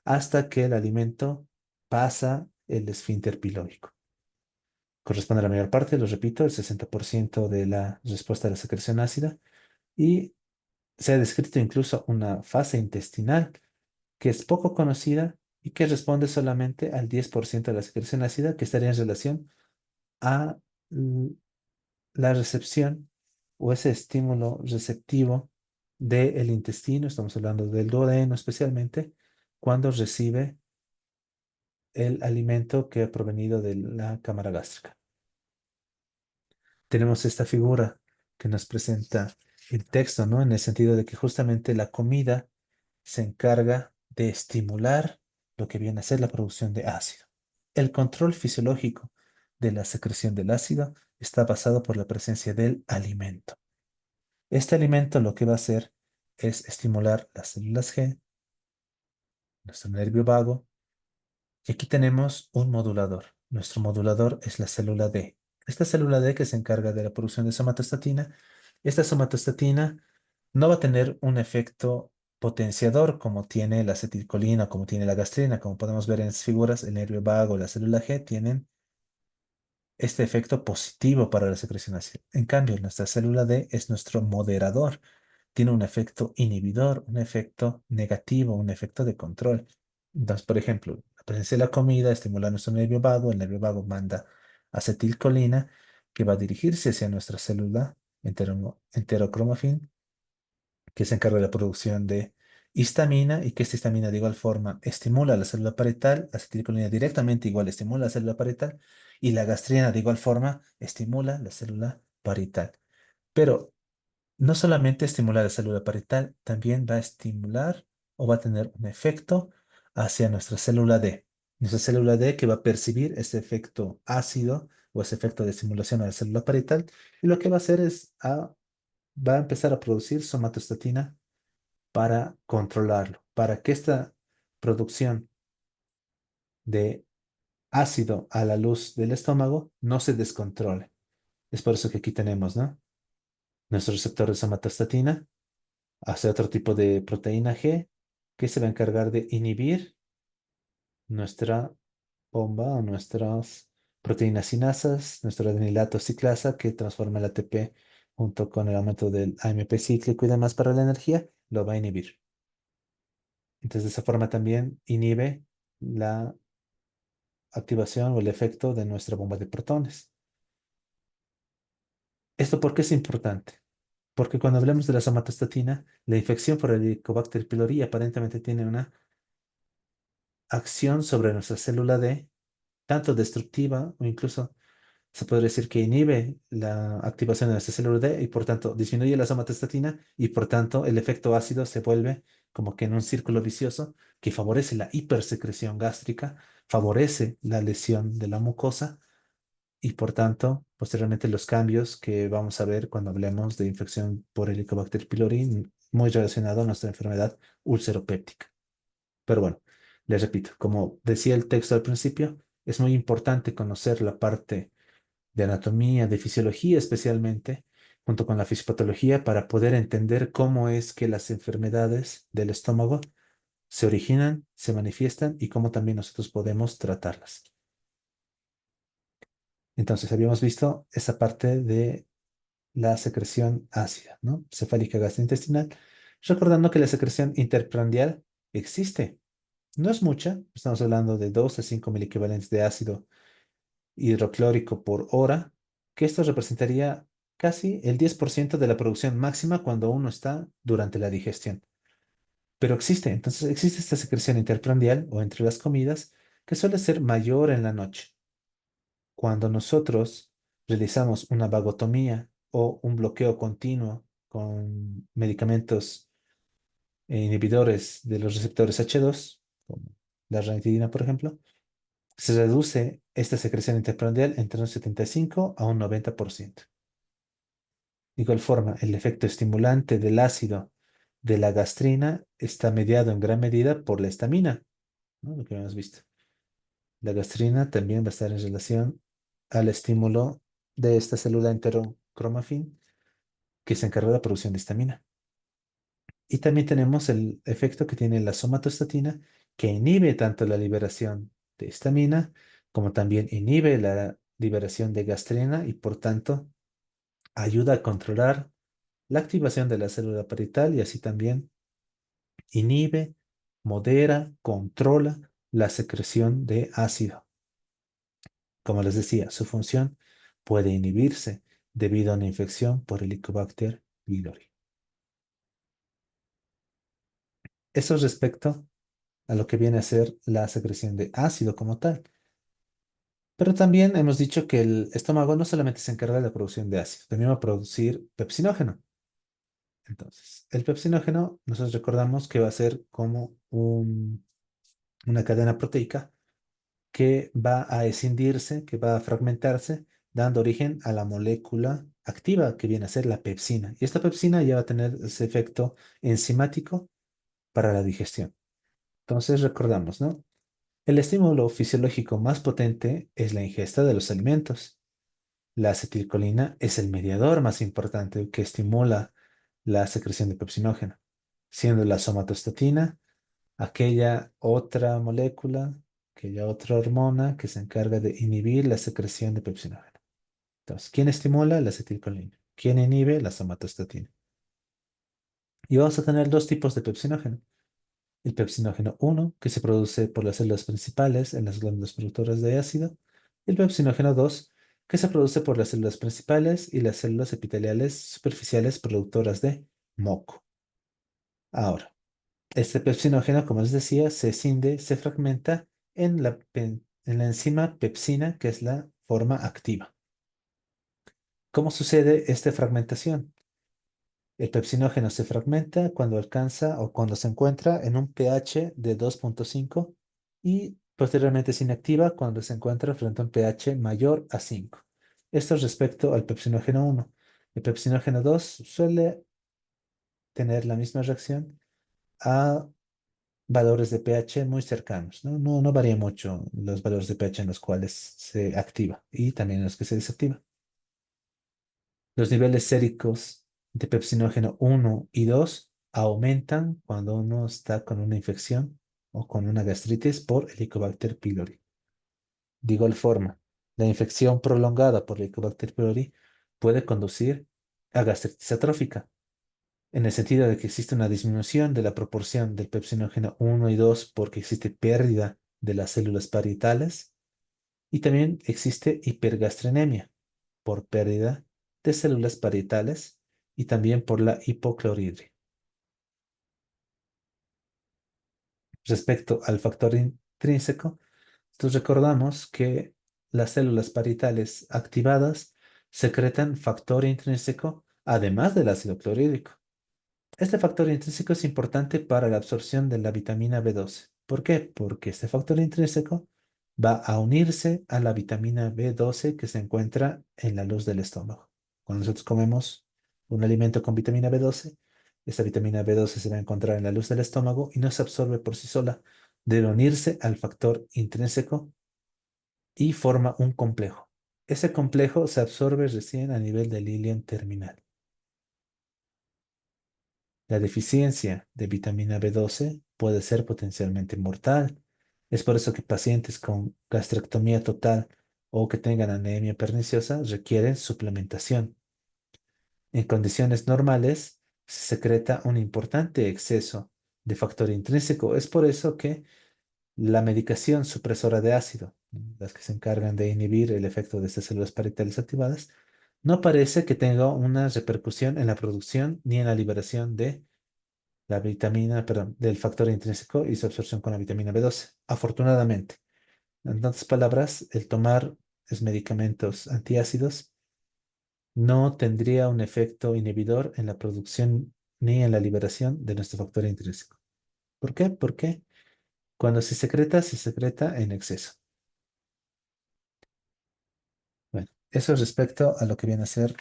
hasta que el alimento pasa el esfínter pilórico. Corresponde a la mayor parte, lo repito, el 60% de la respuesta a la secreción ácida y se ha descrito incluso una fase intestinal que es poco conocida y que responde solamente al 10% de la secreción ácida que estaría en relación a la recepción o ese estímulo receptivo del intestino, estamos hablando del duodeno especialmente, cuando recibe el alimento que ha provenido de la cámara gástrica. Tenemos esta figura que nos presenta el texto, ¿no? En el sentido de que justamente la comida se encarga de estimular lo que viene a ser la producción de ácido. El control fisiológico de la secreción del ácido está basado por la presencia del alimento. Este alimento lo que va a hacer es estimular las células G, nuestro nervio vago, y aquí tenemos un modulador. Nuestro modulador es la célula D. Esta célula D que se encarga de la producción de somatostatina. Esta somatostatina no va a tener un efecto potenciador como tiene la acetilcolina, como tiene la gastrina. Como podemos ver en las figuras, el nervio vago, la célula G tienen este efecto positivo para la secreción ácida. En cambio, nuestra célula D es nuestro moderador. Tiene un efecto inhibidor, un efecto negativo, un efecto de control. Entonces, por ejemplo, la presencia de la comida estimula nuestro nervio vago, el nervio vago manda acetilcolina que va a dirigirse hacia nuestra célula enterocromafin, que se encarga de la producción de histamina y que esta histamina de igual forma estimula la célula parietal, la acetilcolina directamente igual estimula la célula parietal y la gastrina de igual forma estimula la célula parietal. Pero no solamente estimula la célula parietal, también va a estimular o va a tener un efecto hacia nuestra célula D. Nuestra célula D que va a percibir ese efecto ácido o ese efecto de estimulación a la célula parietal y lo que va a hacer es va a empezar a producir somatostatina para controlarlo, para que esta producción de ácido a la luz del estómago no se descontrole. Es por eso que aquí tenemos, ¿no? Nuestro receptor de somatostatina hace otro tipo de proteína G que se va a encargar de inhibir nuestra bomba o nuestras proteínas sinasas, nuestro adenilato ciclasa que transforma el ATP junto con el aumento del AMP cíclico y demás para la energía, lo va a inhibir. Entonces, de esa forma también inhibe la activación o el efecto de nuestra bomba de protones. ¿Esto por qué es importante? Porque cuando hablamos de la somatostatina, la infección por el Helicobacter pylori aparentemente tiene una acción sobre nuestra célula D, tanto destructiva o incluso se podría decir que inhibe la activación de nuestra célula D y por tanto disminuye la somatostatina y por tanto el efecto ácido se vuelve como que en un círculo vicioso que favorece la hipersecreción gástrica, favorece la lesión de la mucosa y por tanto posteriormente los cambios que vamos a ver cuando hablemos de infección por Helicobacter pylori muy relacionado a nuestra enfermedad ulceropéptica. Pero bueno, les repito, como decía el texto al principio, Es muy importante conocer la parte de anatomía, de fisiología especialmente, junto con la fisiopatología, para poder entender cómo es que las enfermedades del estómago se originan, se manifiestan y cómo también nosotros podemos tratarlas. Entonces, habíamos visto esa parte de la secreción ácida, ¿no? Cefálica gastrointestinal, recordando que la secreción interprandial existe. No es mucha, estamos hablando de 2 a 5 equivalentes de ácido hidroclórico por hora, que esto representaría casi el 10% de la producción máxima cuando uno está durante la digestión. Pero existe, entonces existe esta secreción interprandial o entre las comidas que suele ser mayor en la noche. Cuando nosotros realizamos una vagotomía o un bloqueo continuo con medicamentos inhibidores de los receptores H2, como la ranitidina, por ejemplo, se reduce esta secreción interprandial entre un 75 a un 90%. De igual forma, el efecto estimulante del ácido de la gastrina está mediado en gran medida por la histamina, ¿no? Lo que hemos visto. La gastrina también va a estar en relación al estímulo de esta célula enterocromafin que se encarga de la producción de histamina. Y también tenemos el efecto que tiene la somatostatina, que inhibe tanto la liberación de histamina como también inhibe la liberación de gastrina y por tanto ayuda a controlar la activación de la célula parietal y así también inhibe, modera, controla la secreción de ácido. Como les decía, su función puede inhibirse debido a una infección por Helicobacter pylori. Eso respecto a lo que viene a ser la secreción de ácido como tal. Pero también hemos dicho que el estómago no solamente se encarga de la producción de ácido, también va a producir pepsinógeno. Entonces, el pepsinógeno, nosotros recordamos que va a ser como una cadena proteica que va a escindirse, que va a fragmentarse, dando origen a la molécula activa que viene a ser la pepsina. Y esta pepsina ya va a tener ese efecto enzimático para la digestión. Entonces, recordamos, ¿no? El estímulo fisiológico más potente es la ingesta de los alimentos. La acetilcolina es el mediador más importante que estimula la secreción de pepsinógeno, siendo la somatostatina aquella otra molécula, aquella otra hormona que se encarga de inhibir la secreción de pepsinógeno. Entonces, ¿quién estimula? La acetilcolina. ¿Quién inhibe? La somatostatina. Y vamos a tener dos tipos de pepsinógeno. El pepsinógeno 1, que se produce por las células principales en las glándulas productoras de ácido. Y el pepsinógeno 2, que se produce por las células principales y las células epiteliales superficiales productoras de moco. Ahora, este pepsinógeno, como les decía, se escinde, se fragmenta en la enzima pepsina, que es la forma activa. ¿Cómo sucede esta fragmentación? El pepsinógeno se fragmenta cuando alcanza o cuando se encuentra en un pH de 2,5 y posteriormente se inactiva cuando se encuentra frente a un pH mayor a 5. Esto respecto al pepsinógeno 1. El pepsinógeno 2 suele tener la misma reacción a valores de pH muy cercanos, ¿no? No varía mucho los valores de pH en los cuales se activa y también en los que se desactiva. Los niveles séricos de pepsinógeno 1 y 2 aumentan cuando uno está con una infección o con una gastritis por Helicobacter pylori. De igual forma, la infección prolongada por Helicobacter pylori puede conducir a gastritis atrófica, en el sentido de que existe una disminución de la proporción del pepsinógeno 1 y 2 porque existe pérdida de las células parietales y también existe hipergastrenemia por pérdida de células parietales y también por la hipocloridria. Respecto al factor intrínseco, entonces recordamos que las células parietales activadas secretan factor intrínseco además del ácido clorhídrico. Este factor intrínseco es importante para la absorción de la vitamina B12. ¿Por qué? Porque este factor intrínseco va a unirse a la vitamina B12 que se encuentra en la luz del estómago. Cuando nosotros comemos un alimento con vitamina B12, esta vitamina B12 se va a encontrar en la luz del estómago y no se absorbe por sí sola. Debe unirse al factor intrínseco y forma un complejo. Ese complejo se absorbe recién a nivel del ilion terminal. La deficiencia de vitamina B12 puede ser potencialmente mortal. Es por eso que pacientes con gastrectomía total o que tengan anemia perniciosa requieren suplementación. En condiciones normales se secreta un importante exceso de factor intrínseco. Es por eso que la medicación supresora de ácido, las que se encargan de inhibir el efecto de estas células parietales activadas, no parece que tenga una repercusión en la producción ni en la liberación de la vitamina, perdón, del factor intrínseco y su absorción con la vitamina B12. Afortunadamente, en otras palabras, el tomar los medicamentos antiácidos no tendría un efecto inhibidor en la producción ni en la liberación de nuestro factor intrínseco. ¿Por qué? Porque cuando se secreta en exceso. Bueno, eso respecto a lo que viene a ser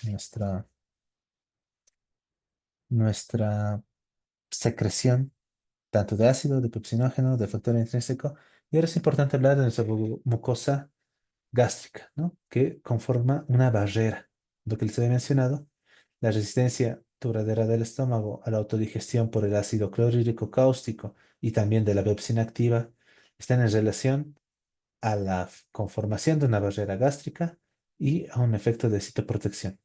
nuestra secreción, tanto de ácido, de pepsinógeno, de factor intrínseco. Y ahora es importante hablar de nuestra mucosa gástrica, ¿no? Que conforma una barrera. Lo que les había mencionado, la resistencia duradera del estómago a la autodigestión por el ácido clorhídrico cáustico y también de la pepsina activa están en relación a la conformación de una barrera gástrica y a un efecto de citoprotección.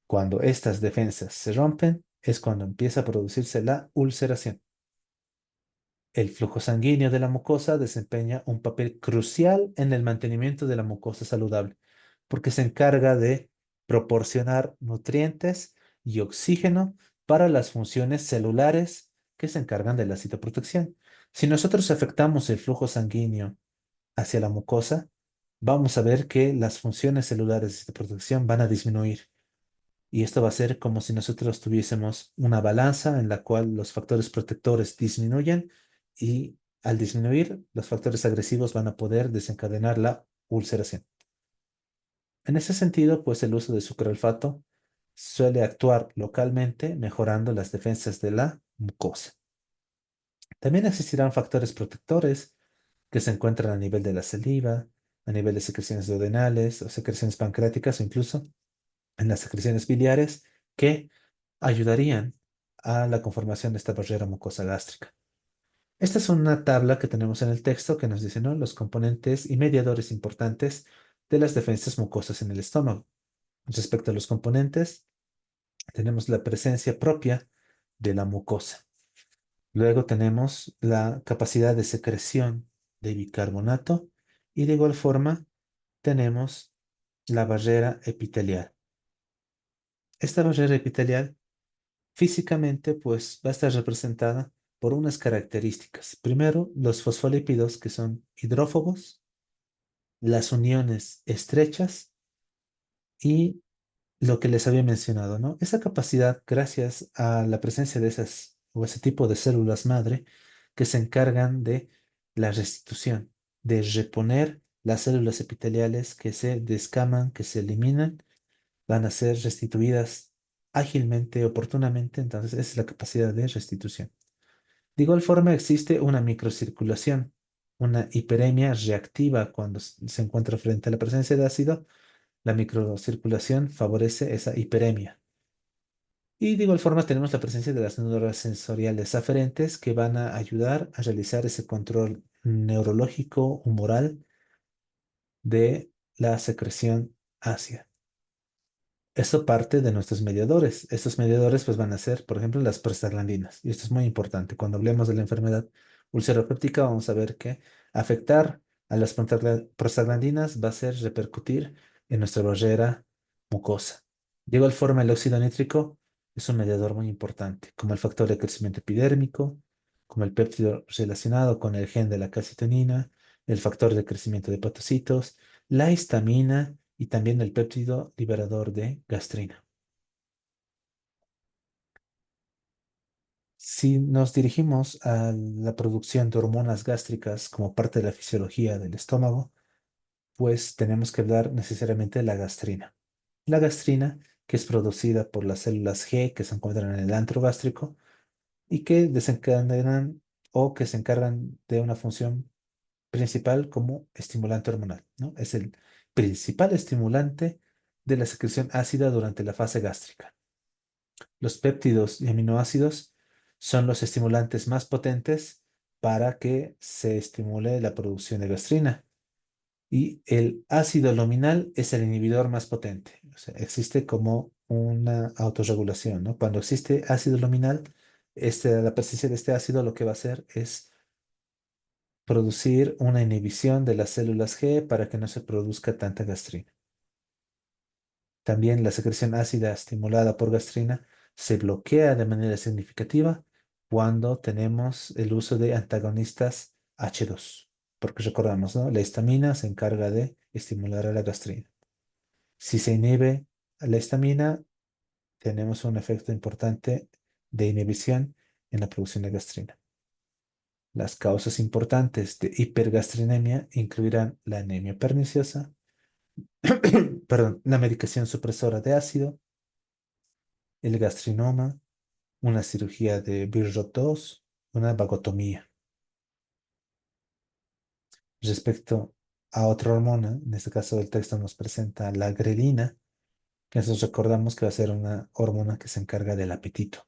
Cuando estas defensas se rompen, es cuando empieza a producirse la ulceración. El flujo sanguíneo de la mucosa desempeña un papel crucial en el mantenimiento de la mucosa saludable, porque se encarga de proporcionar nutrientes y oxígeno para las funciones celulares que se encargan de la citoprotección. Si nosotros afectamos el flujo sanguíneo hacia la mucosa, vamos a ver que las funciones celulares de citoprotección van a disminuir. Y esto va a ser como si nosotros tuviésemos una balanza en la cual los factores protectores disminuyen y al disminuir, los factores agresivos van a poder desencadenar la ulceración. En ese sentido, pues el uso de sucralfato suele actuar localmente mejorando las defensas de la mucosa. También existirán factores protectores que se encuentran a nivel de la saliva, a nivel de secreciones duodenales o secreciones pancreáticas o incluso en las secreciones biliares que ayudarían a la conformación de esta barrera mucosa gástrica. Esta es una tabla que tenemos en el texto que nos dice, ¿no?, los componentes y mediadores importantes de las defensas mucosas en el estómago. Respecto a los componentes, tenemos la presencia propia de la mucosa. Luego tenemos la capacidad de secreción de bicarbonato y de igual forma tenemos la barrera epitelial. Esta barrera epitelial físicamente, pues va a estar representada por unas características. Primero, los fosfolípidos que son hidrófobos, las uniones estrechas y lo que les había mencionado, ¿no? Esa capacidad, gracias a la presencia de esas o ese tipo de células madre que se encargan de la restitución, de reponer las células epiteliales que se descaman, que se eliminan, van a ser restituidas ágilmente, oportunamente, entonces esa es la capacidad de restitución. De igual forma existe una microcirculación, una hiperemia reactiva cuando se encuentra frente a la presencia de ácido. La microcirculación favorece esa hiperemia. Y de igual forma tenemos la presencia de las neuronas sensoriales aferentes que van a ayudar a realizar ese control neurológico humoral de la secreción ácida. Esto parte de nuestros mediadores. Estos mediadores pues van a ser, por ejemplo, las prostaglandinas. Y esto es muy importante. Cuando hablemos de la enfermedad ulceropéptica, vamos a ver que afectar a las prostaglandinas va a ser repercutir en nuestra barrera mucosa. De igual forma, el óxido nítrico es un mediador muy importante, como el factor de crecimiento epidérmico, como el péptido relacionado con el gen de la calcitonina, el factor de crecimiento de hepatocitos, la histamina y también el péptido liberador de gastrina. Si nos dirigimos a la producción de hormonas gástricas como parte de la fisiología del estómago, pues tenemos que hablar necesariamente de la gastrina. La gastrina, que es producida por las células G que se encuentran en el antro gástrico y que desencadenan o que se encargan de una función principal como estimulante hormonal, ¿no? Es el principal estimulante de la secreción ácida durante la fase gástrica. Los péptidos y aminoácidos son los estimulantes más potentes para que se estimule la producción de gastrina. Y el ácido luminal es el inhibidor más potente. O sea, existe como una autorregulación, ¿no? Cuando existe ácido luminal, la presencia de este ácido lo que va a hacer es producir una inhibición de las células G para que no se produzca tanta gastrina. También la secreción ácida estimulada por gastrina se bloquea de manera significativa cuando tenemos el uso de antagonistas H2, porque recordamos, ¿no? La histamina se encarga de estimular a la gastrina. Si se inhibe la histamina, tenemos un efecto importante de inhibición en la producción de gastrina. Las causas importantes de hipergastrinemia incluirán la anemia perniciosa, perdón, la medicación supresora de ácido, el gastrinoma, una cirugía de Birchot 2, una vagotomía. Respecto a otra hormona, en este caso el texto nos presenta la grelina, que nosotros recordamos que va a ser una hormona que se encarga del apetito.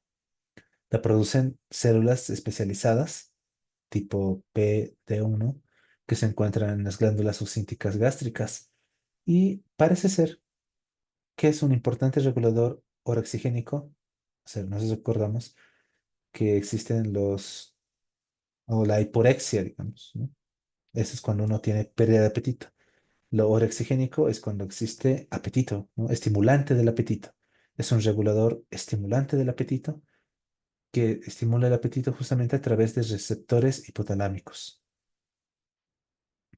La producen células especializadas, tipo PD1, que se encuentran en las glándulas sucínticas gástricas y parece ser que es un importante regulador orexigénico. O sea, nosotros recordamos que existen o la hiporexia, digamos, ¿no? Eso es cuando uno tiene pérdida de apetito. Lo orexigénico es cuando existe apetito, ¿no? Estimulante del apetito. Es un regulador estimulante del apetito que estimula el apetito justamente a través de receptores hipotalámicos.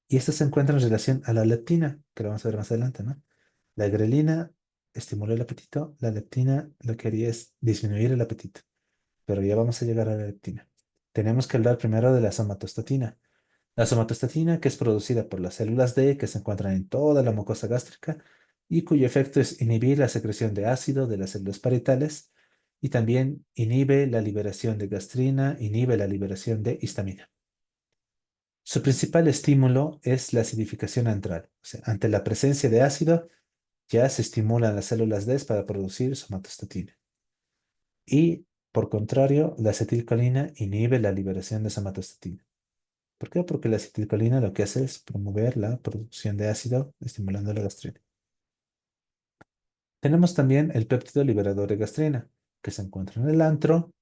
Y esto se encuentra en relación a la leptina, que lo vamos a ver más adelante, ¿no? La grelina estimula el apetito, la leptina lo que haría es disminuir el apetito, pero ya vamos a llegar a la leptina. Tenemos que hablar primero de la somatostatina. La somatostatina, que es producida por las células D que se encuentran en toda la mucosa gástrica y cuyo efecto es inhibir la secreción de ácido de las células parietales y también inhibe la liberación de gastrina, inhibe la liberación de histamina. Su principal estímulo es la acidificación antral. O sea, ante la presencia de ácido, ya se estimulan las células D para producir somatostatina. Y, por contrario, la acetilcolina inhibe la liberación de somatostatina. ¿Por qué? Porque la acetilcolina lo que hace es promover la producción de ácido, estimulando la gastrina. Tenemos también el péptido liberador de gastrina, que se encuentra en el antro,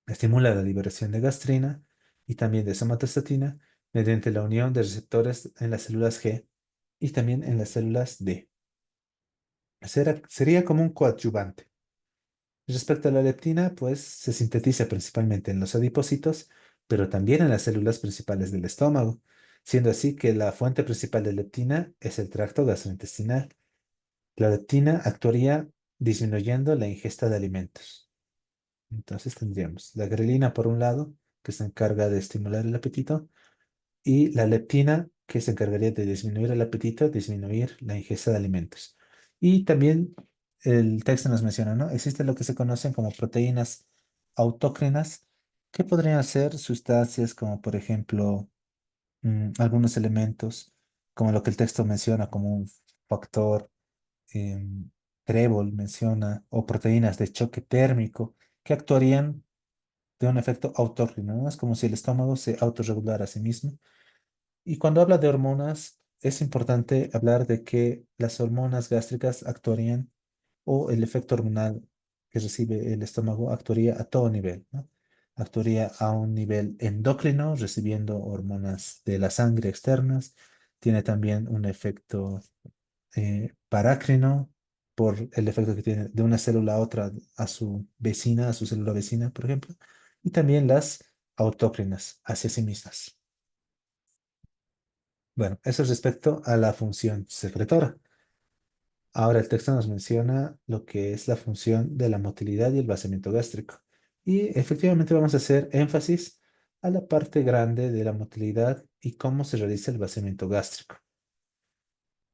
estimula la liberación de gastrina y también de somatostatina mediante la unión de receptores en las células G y también en las células D. Sería como un coadyuvante. Respecto a la leptina, pues se sintetiza principalmente en los adipocitos, pero también en las células principales del estómago, siendo así que la fuente principal de leptina es el tracto gastrointestinal. La leptina actuaría disminuyendo la ingesta de alimentos. Entonces tendríamos la grelina por un lado, que se encarga de estimular el apetito, y la leptina, que se encargaría de disminuir el apetito, disminuir la ingesta de alimentos. Y también el texto nos menciona, ¿no? Existen lo que se conocen como proteínas autócrinas, que podrían ser sustancias como, por ejemplo, algunos elementos, como lo que el texto menciona, como un factor em, trébol menciona, o proteínas de choque térmico, que actuarían de un efecto autócrino, ¿no? Es como si el estómago se autorregulara a sí mismo y cuando habla de hormonas, es importante hablar de que las hormonas gástricas actuarían o el efecto hormonal que recibe el estómago actuaría a todo nivel, ¿no? Actuaría a un nivel endocrino, recibiendo hormonas de la sangre externas. Tiene también un efecto parácrino por el efecto que tiene de una célula a otra, a su vecina, a su célula vecina, por ejemplo. Y también las autócrinas hacia sí mismas. Bueno, eso es respecto a la función secretora. Ahora el texto nos menciona lo que es la función de la motilidad y el vaciamiento gástrico. Y efectivamente vamos a hacer énfasis a la parte grande de la motilidad y cómo se realiza el vaciamiento gástrico,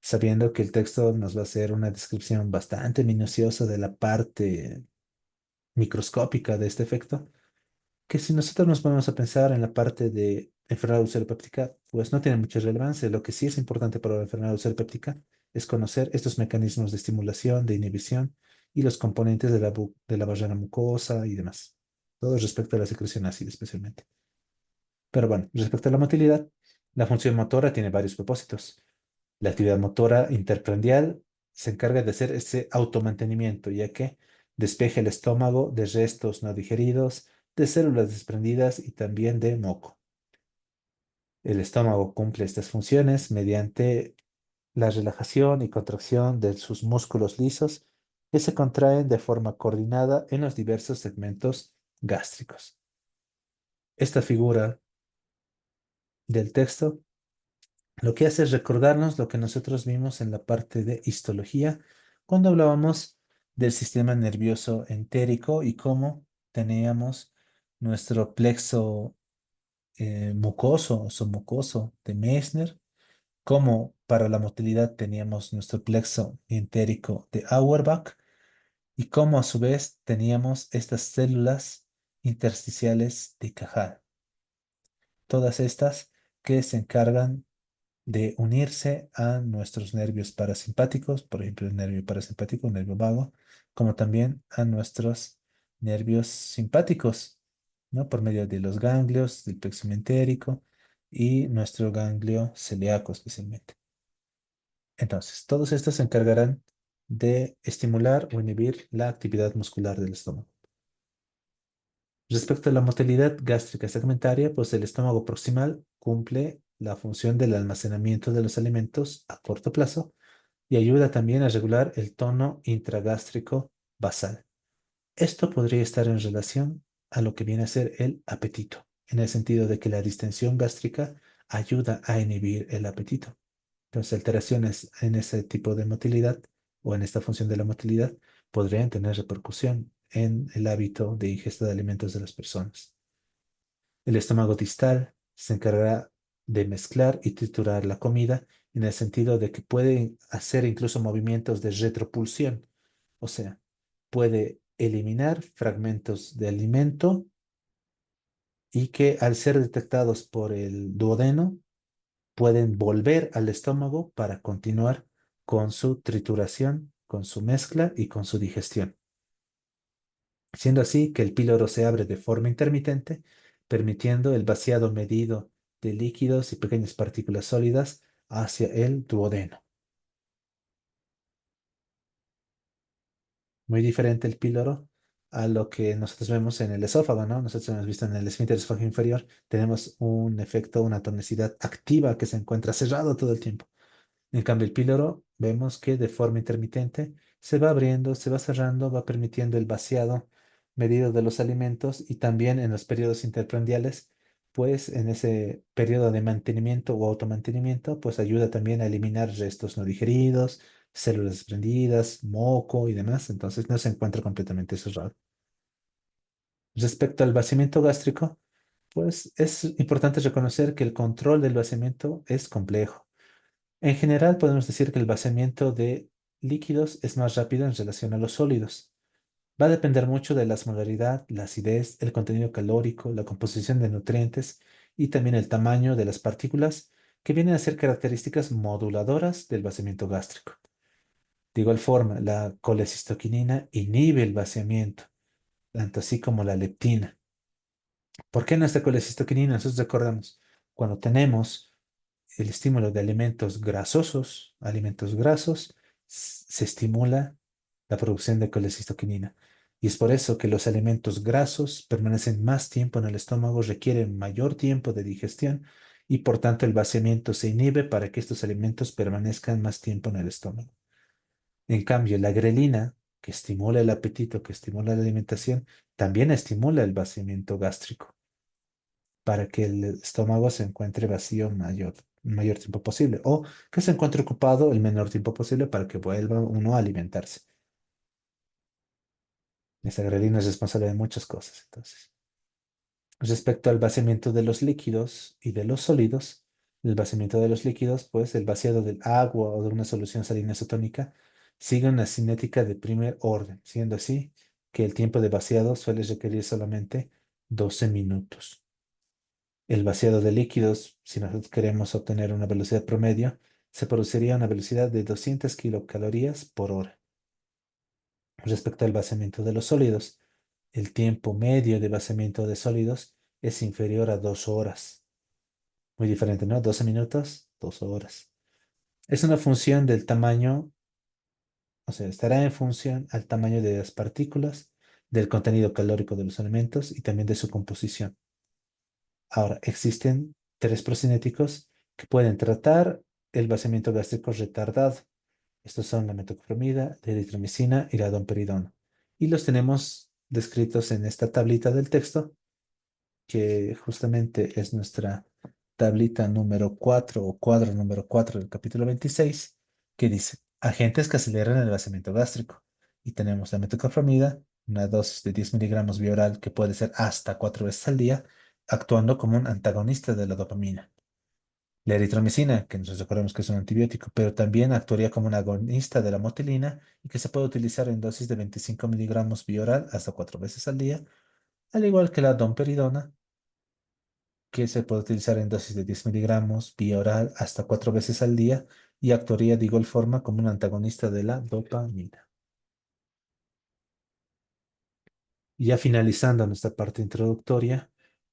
sabiendo que el texto nos va a hacer una descripción bastante minuciosa de la parte microscópica de este efecto. que si nosotros nos ponemos a pensar en la parte de enfermedad ulceropéptica, pues no tiene mucha relevancia. Lo que sí es importante para la enfermedad ulceropéptica es conocer estos mecanismos de estimulación, de inhibición y los componentes de de la barrera mucosa y demás. Todo respecto a la secreción ácida especialmente. Pero bueno, respecto a la motilidad, la función motora tiene varios propósitos. La actividad motora interprendial se encarga de hacer ese automantenimiento, ya que despeja el estómago de restos no digeridos, de células desprendidas y también de moco. El estómago cumple estas funciones mediante la relajación y contracción de sus músculos lisos que se contraen de forma coordinada en los diversos segmentos gástricos. Esta figura del texto lo que hace es recordarnos lo que nosotros vimos en la parte de histología cuando hablábamos del sistema nervioso entérico y cómo teníamos nuestro plexo mucoso o submucoso de Meissner, cómo para la motilidad teníamos nuestro plexo entérico de Auerbach y cómo a su vez teníamos estas células intersticiales de Cajal. Todas estas que se encargan de unirse a nuestros nervios parasimpáticos, por ejemplo, el nervio parasimpático, el nervio vago, como también a nuestros nervios simpáticos, ¿no? Por medio de los ganglios, del plexo mentérico y nuestro ganglio celíaco especialmente. Entonces, todos estos se encargarán de estimular o inhibir la actividad muscular del estómago. Respecto a la motilidad gástrica segmentaria, pues el estómago proximal cumple la función del almacenamiento de los alimentos a corto plazo y ayuda también a regular el tono intragástrico basal. Esto podría estar en relación a lo que viene a ser el apetito, en el sentido de que la distensión gástrica ayuda a inhibir el apetito. Entonces, alteraciones en ese tipo de motilidad o en esta función de la motilidad podrían tener repercusión en el hábito de ingesta de alimentos de las personas. El estómago distal se encargará de mezclar y triturar la comida en el sentido de que puede hacer incluso movimientos de retropulsión, o sea, puede eliminar fragmentos de alimento y que al ser detectados por el duodeno pueden volver al estómago para continuar con su trituración, con su mezcla y con su digestión, siendo así que el píloro se abre de forma intermitente, permitiendo el vaciado medido de líquidos y pequeñas partículas sólidas hacia el duodeno. Muy diferente el píloro a lo que nosotros vemos en el esófago, ¿no? Nosotros hemos visto en el esfínter esófago inferior, tenemos un efecto, una tonicidad activa que se encuentra cerrado todo el tiempo. En cambio, el píloro vemos que de forma intermitente se va abriendo, se va cerrando, va permitiendo el vaciado medido de los alimentos y también en los periodos interprandiales, pues en ese periodo de mantenimiento o automantenimiento, pues ayuda también a eliminar restos no digeridos, células desprendidas, moco y demás, entonces no se encuentra completamente cerrado. Respecto al vaciamiento gástrico, pues es importante reconocer que el control del vaciamiento es complejo. En general, podemos decir que el vaciamiento de líquidos es más rápido en relación a los sólidos. Va a depender mucho de la osmolaridad, la acidez, el contenido calórico, la composición de nutrientes y también el tamaño de las partículas que vienen a ser características moduladoras del vaciamiento gástrico. De igual forma, la colecistoquinina inhibe el vaciamiento, tanto así como la leptina. ¿Por qué no está colecistoquinina? Nosotros recordamos, cuando tenemos el estímulo de alimentos grasos, se estimula la producción de colecistoquinina. Y es por eso que los alimentos grasos permanecen más tiempo en el estómago, requieren mayor tiempo de digestión y por tanto el vaciamiento se inhibe para que estos alimentos permanezcan más tiempo en el estómago. En cambio, la grelina, que estimula el apetito, que estimula la alimentación, también estimula el vaciamiento gástrico para que el estómago se encuentre vacío mayor tiempo posible o que se encuentre ocupado el menor tiempo posible para que vuelva uno a alimentarse. Esa grelina es responsable de muchas cosas, entonces. Respecto al vaciamiento de los líquidos y de los sólidos, el vaciamiento de los líquidos, pues el vaciado del agua o de una solución salina isotónica sigue una cinética de primer orden, siendo así que el tiempo de vaciado suele requerir solamente 12 minutos. El vaciado de líquidos, si nosotros queremos obtener una velocidad promedio, se produciría a una velocidad de 200 kilocalorías por hora. Respecto al vaciamiento de los sólidos, el tiempo medio de vaciamiento de sólidos es inferior a 2 horas. Muy diferente, ¿no? 12 minutos, 2 horas. Es una función del tamaño, o sea, estará en función al tamaño de las partículas, del contenido calórico de los alimentos y también de su composición. Ahora, existen tres procinéticos que pueden tratar el vaciamiento gástrico retardado. Estos son la metoclopramida, la eritromicina y la domperidona. Y los tenemos descritos en esta tablita del texto, que justamente es nuestra tablita número 4 o cuadro número 4 del capítulo 26, que dice agentes que aceleran el vaciamiento gástrico. Y tenemos la metoclopramida, una dosis de 10 miligramos vía oral que puede ser hasta 4 veces al día, actuando como un antagonista de la dopamina. La eritromicina, que nosotros recordemos que es un antibiótico, pero también actuaría como un agonista de la motilina y que se puede utilizar en dosis de 25 miligramos vía oral hasta 4 veces al día, al igual que la domperidona, que se puede utilizar en dosis de 10 miligramos vía oral hasta 4 veces al día y actuaría de igual forma como un antagonista de la dopamina. Y ya finalizando nuestra parte introductoria,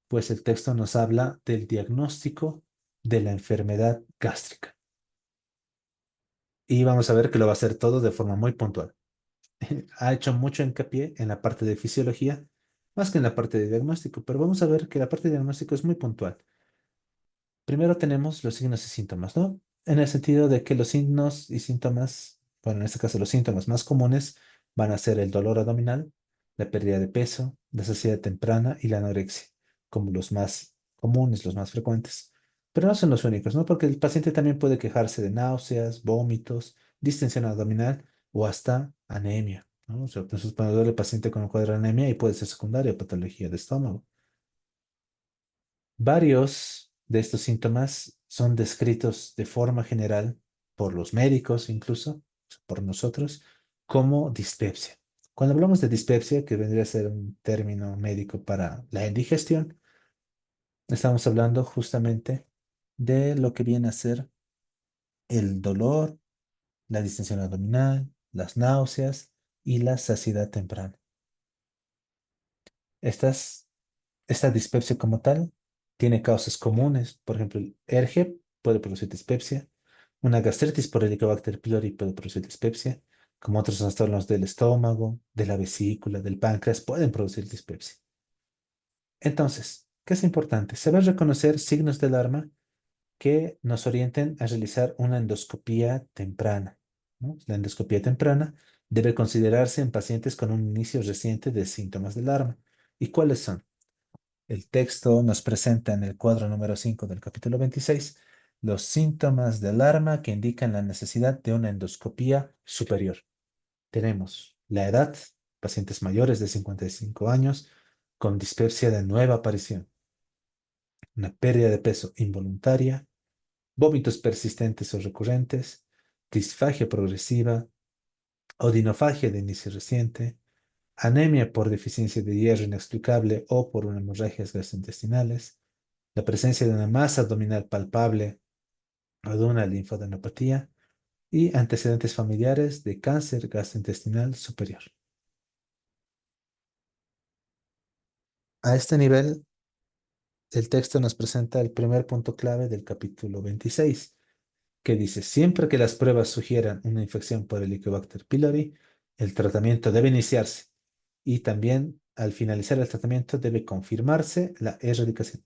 pues el texto nos habla del diagnóstico de la enfermedad gástrica. Y vamos a ver que lo va a hacer todo de forma muy puntual. Ha hecho mucho hincapié en la parte de fisiología, más que en la parte de diagnóstico, pero vamos a ver que la parte de diagnóstico es muy puntual. Primero tenemos los signos y síntomas, ¿no? En el sentido de que los signos y síntomas, bueno, en este caso los síntomas más comunes van a ser el dolor abdominal, la pérdida de peso, la saciedad temprana y la anorexia, como los más comunes, los más frecuentes. Pero no son los únicos, ¿no? Porque el paciente también puede quejarse de náuseas, vómitos, distensión abdominal o hasta anemia, ¿no? O sea, entonces cuando duele el paciente con un cuadro de anemia y puede ser secundaria o patología de estómago. Varios de estos síntomas son descritos de forma general por los médicos, incluso por nosotros, como dispepsia. Cuando hablamos de dispepsia, que vendría a ser un término médico para la indigestión, estamos hablando justamente de lo que viene a ser el dolor, la distensión abdominal, las náuseas y la saciedad temprana. Estas Esta dispepsia como tal tiene causas comunes. Por ejemplo, el ERGE puede producir dispepsia. Una gastritis por Helicobacter pylori puede producir dispepsia, como otros trastornos del estómago, de la vesícula, del páncreas pueden producir dispepsia. Entonces, ¿qué es importante? Saber reconocer signos de alarma que nos orienten a realizar una endoscopía temprana, ¿no? La endoscopía temprana debe considerarse en pacientes con un inicio reciente de síntomas de alarma. ¿Y cuáles son? El texto nos presenta en el cuadro número 5 del capítulo 26 los síntomas de alarma que indican la necesidad de una endoscopía superior. Tenemos la edad, pacientes mayores de 55 años con dispepsia de nueva aparición, una pérdida de peso involuntaria, vómitos persistentes o recurrentes, disfagia progresiva, odinofagia de inicio reciente, anemia por deficiencia de hierro inexplicable o por una hemorragias gastrointestinales, la presencia de una masa abdominal palpable o de una linfadenopatía y antecedentes familiares de cáncer gastrointestinal superior. A este nivel, el texto nos presenta el primer punto clave del capítulo 26, que dice, siempre que las pruebas sugieran una infección por Helicobacter pylori, el tratamiento debe iniciarse y también al finalizar el tratamiento debe confirmarse la erradicación.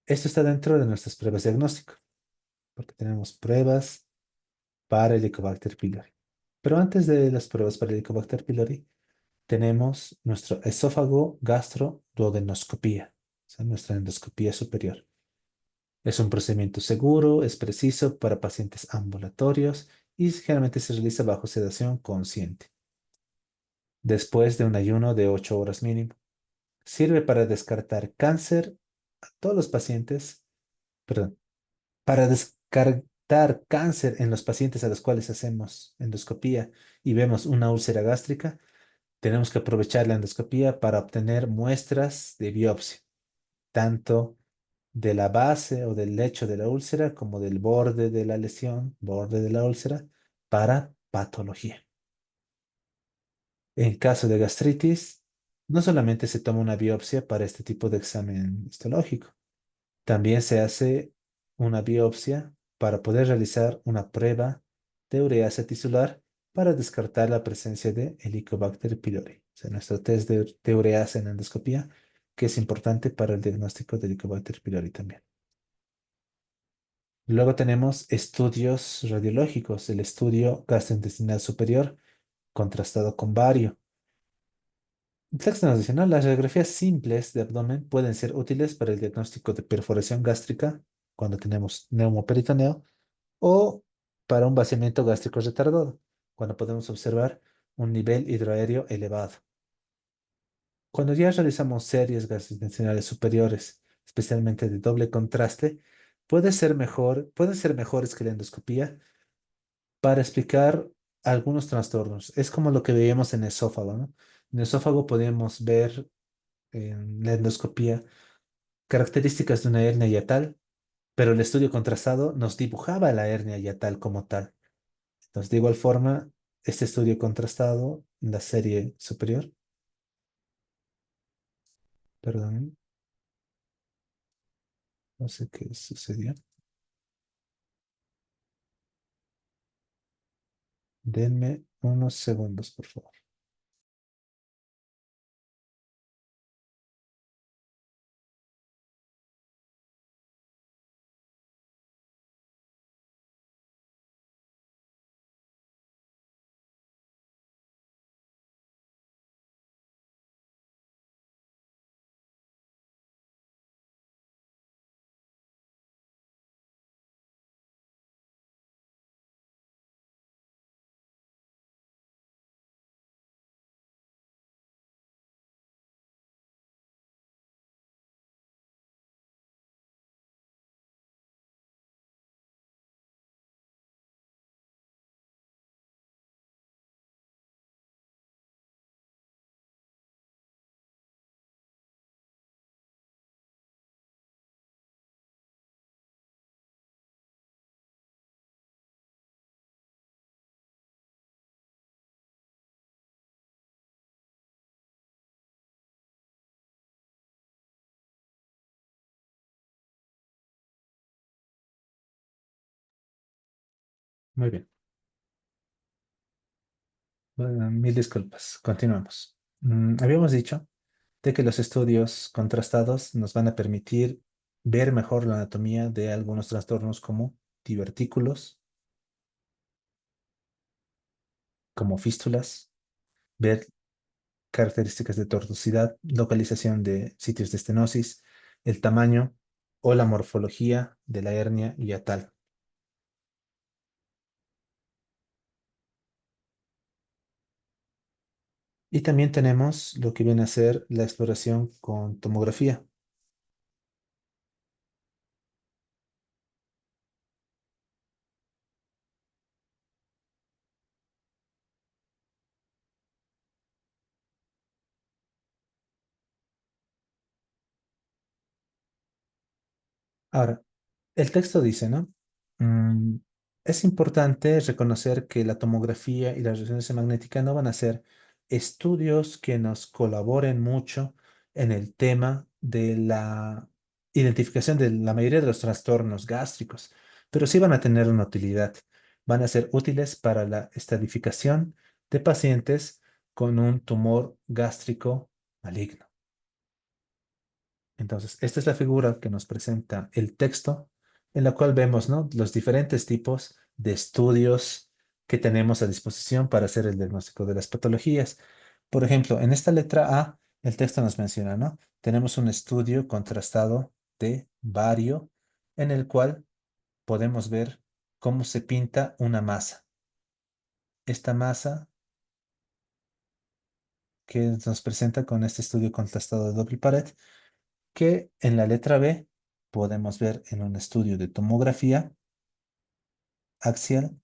Esto está dentro de nuestras pruebas de diagnóstico, porque tenemos pruebas para Helicobacter pylori. Pero antes de las pruebas para Helicobacter pylori, tenemos nuestro esófago gastroduodenoscopía, o sea, nuestra endoscopía superior. Es un procedimiento seguro, es preciso para pacientes ambulatorios y generalmente se realiza bajo sedación consciente, después de un ayuno de 8 horas mínimo. Sirve para descartar cáncer a todos los pacientes, perdón, para descartar cáncer en los pacientes a los cuales hacemos endoscopía y vemos una úlcera gástrica, Tenemos que aprovechar la endoscopía para obtener muestras de biopsia, tanto de la base o del lecho de la úlcera como del borde de la lesión, borde de la úlcera, para patología. En caso de gastritis, no solamente se toma una biopsia para este tipo de examen histológico, también se hace una biopsia para poder realizar una prueba de ureasa tisular para descartar la presencia de Helicobacter pylori. O sea, nuestro test de ureasa en endoscopía, que es importante para el diagnóstico de Helicobacter pylori también. Luego tenemos estudios radiológicos, el estudio gastrointestinal superior contrastado con bario. El texto nos dice, ¿no? Las radiografías simples de abdomen pueden ser útiles para el diagnóstico de perforación gástrica cuando tenemos neumoperitoneo o para un vaciamiento gástrico retardado, cuando podemos observar un nivel hidroaéreo elevado. Cuando ya realizamos series gastrointestinales superiores, especialmente de doble contraste, pueden ser mejores que la endoscopía para explicar algunos trastornos. Es como lo que veíamos en esófago, ¿no? En esófago podíamos ver en la endoscopía características de una hernia hiatal, pero el estudio contrastado nos dibujaba la hernia hiatal como tal. Entonces, de igual forma, este estudio contrastado, en la serie superior, perdón, no sé qué sucedió. Denme unos segundos, por favor. Muy bien. Bueno, mil disculpas. Continuamos. Habíamos dicho de que los estudios contrastados nos van a permitir ver mejor la anatomía de algunos trastornos como divertículos, como fístulas, ver características de tortuosidad, localización de sitios de estenosis, el tamaño o la morfología de la hernia hiatal. Y también tenemos lo que viene a ser la exploración con tomografía. Ahora, el texto dice, ¿no? Mm, es importante reconocer que la tomografía y la resonancia magnética no van a ser estudios que nos colaboren mucho en el tema de la identificación de la mayoría de los trastornos gástricos, pero sí van a tener una utilidad. Van a ser útiles para la estadificación de pacientes con un tumor gástrico maligno. Entonces, esta es la figura que nos presenta el texto, en la cual vemos, ¿no? Los diferentes tipos de estudios que tenemos a disposición para hacer el diagnóstico de las patologías. Por ejemplo, en esta letra A, el texto nos menciona, ¿no? Tenemos un estudio contrastado de bario, en el cual podemos ver cómo se pinta una masa. Esta masa que nos presenta con este estudio contrastado de doble pared, que en la letra B podemos ver en un estudio de tomografía axial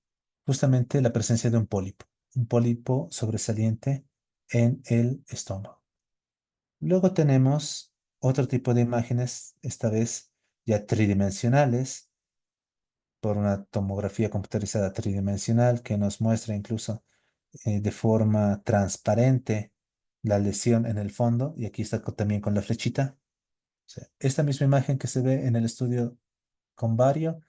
justamente la presencia de un pólipo sobresaliente en el estómago. Luego tenemos otro tipo de imágenes, esta vez ya tridimensionales, por una tomografía computarizada tridimensional que nos muestra incluso de forma transparente la lesión en el fondo, y aquí está también con la flechita. O sea, esta misma imagen que se ve en el estudio con Vario,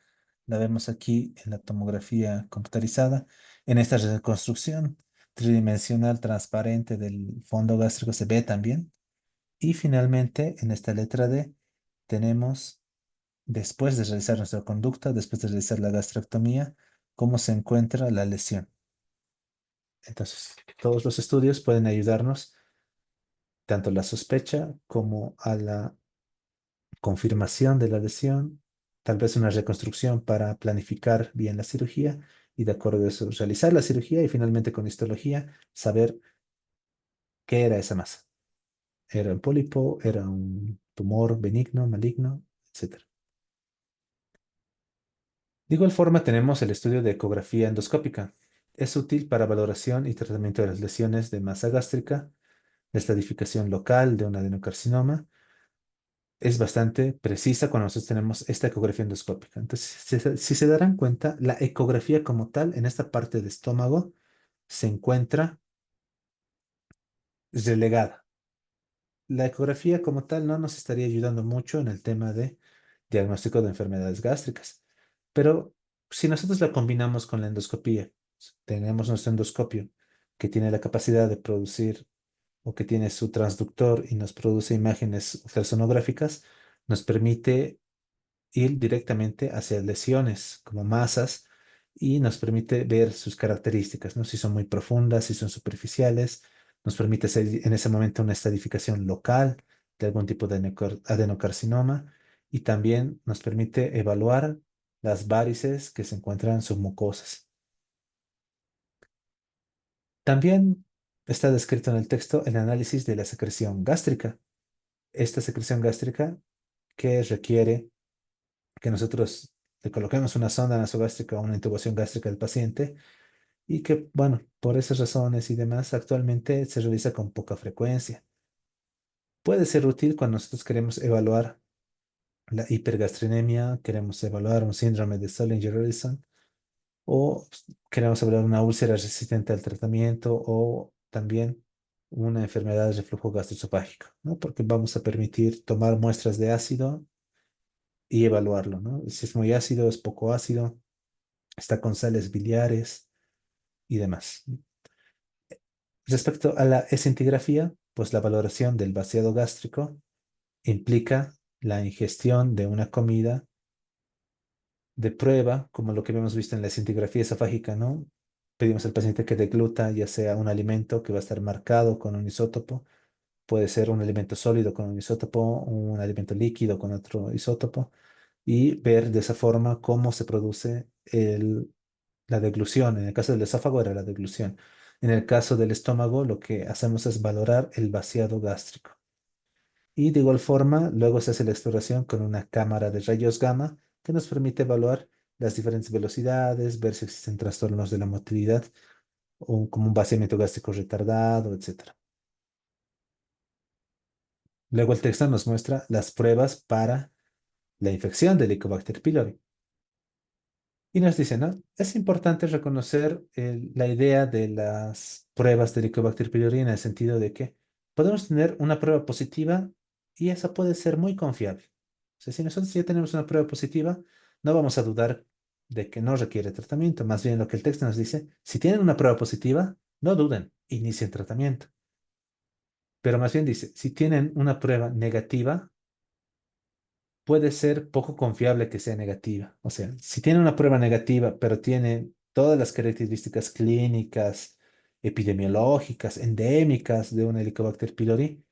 la vemos aquí en la tomografía computarizada. En esta reconstrucción tridimensional transparente del fondo gástrico se ve también. Y finalmente, en esta letra D, tenemos, después de realizar nuestra conducta, después de realizar la gastrectomía, cómo se encuentra la lesión. Entonces, todos los estudios pueden ayudarnos tanto a la sospecha como a la confirmación de la lesión, tal vez una reconstrucción para planificar bien la cirugía y de acuerdo a eso realizar la cirugía y finalmente con histología saber qué era esa masa. ¿Era un pólipo? ¿Era un tumor benigno, maligno, etcétera? De igual forma, tenemos el estudio de ecografía endoscópica. Es útil para valoración y tratamiento de las lesiones de masa gástrica, la estadificación local de un adenocarcinoma. Es bastante precisa cuando nosotros tenemos esta ecografía endoscópica. Entonces, si se darán cuenta, la ecografía como tal, en esta parte de estómago, se encuentra relegada. La ecografía como tal no nos estaría ayudando mucho en el tema de diagnóstico de enfermedades gástricas. Pero si nosotros la combinamos con la endoscopía, tenemos nuestro endoscopio que tiene la capacidad de producir o que tiene su transductor y nos produce imágenes ultrasonográficas, nos permite ir directamente hacia lesiones como masas y nos permite ver sus características, ¿no? Si son muy profundas, si son superficiales, nos permite hacer en ese momento una estadificación local de algún tipo de adenocarcinoma y también nos permite evaluar las varices que se encuentran submucosas. También está descrito en el texto el análisis de la secreción gástrica. Esta secreción gástrica que requiere que nosotros le coloquemos una sonda nasogástrica o una intubación gástrica al paciente y que, bueno, por esas razones y demás, actualmente se realiza con poca frecuencia. Puede ser útil cuando nosotros queremos evaluar la hipergastrinemia, queremos evaluar un síndrome de Zollinger-Ellison o queremos evaluar una úlcera resistente al tratamiento o también una enfermedad de reflujo gastroesofágico, ¿no? Porque vamos a permitir tomar muestras de ácido y evaluarlo, ¿no? Si es muy ácido, es poco ácido, está con sales biliares y demás. Respecto a la escintigrafía, pues la valoración del vaciado gástrico implica la ingestión de una comida de prueba, como lo que hemos visto en la escintigrafía esofágica, ¿no? Pedimos al paciente que degluta ya sea un alimento que va a estar marcado con un isótopo, puede ser un alimento sólido con un isótopo, un alimento líquido con otro isótopo, y ver de esa forma cómo se produce la deglución. En el caso del esófago era la deglución. En el caso del estómago, lo que hacemos es valorar el vaciado gástrico. Y de igual forma, luego se hace la exploración con una cámara de rayos gamma que nos permite evaluar las diferentes velocidades, ver si existen trastornos de la motilidad, o como un vaciamiento gástrico retardado, etcétera. Luego el texto nos muestra las pruebas para la infección del Helicobacter pylori. Y nos dice, ¿no? Es importante reconocer la idea de las pruebas de Helicobacter pylori en el sentido de que podemos tener una prueba positiva y esa puede ser muy confiable. O sea, si nosotros ya tenemos una prueba positiva, no vamos a dudar de que no requiere tratamiento. Más bien lo que el texto nos dice, si tienen una prueba positiva, no duden, inicien tratamiento. Pero más bien dice, si tienen una prueba negativa, puede ser poco confiable que sea negativa. O sea, si tiene una prueba negativa, pero tiene todas las características clínicas, epidemiológicas, endémicas de un Helicobacter pylori,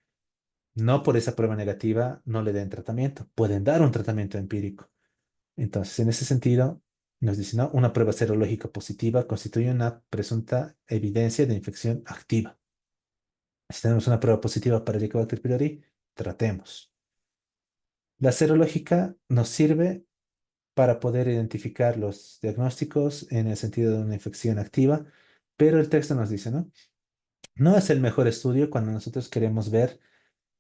no por esa prueba negativa no le den tratamiento. Pueden dar un tratamiento empírico. Entonces, en ese sentido, nos dice, ¿no? Una prueba serológica positiva constituye una presunta evidencia de infección activa. Si tenemos una prueba positiva para Helicobacter pylori, tratemos. La serológica nos sirve para poder identificar los diagnósticos en el sentido de una infección activa, pero el texto nos dice, ¿no? No es el mejor estudio cuando nosotros queremos ver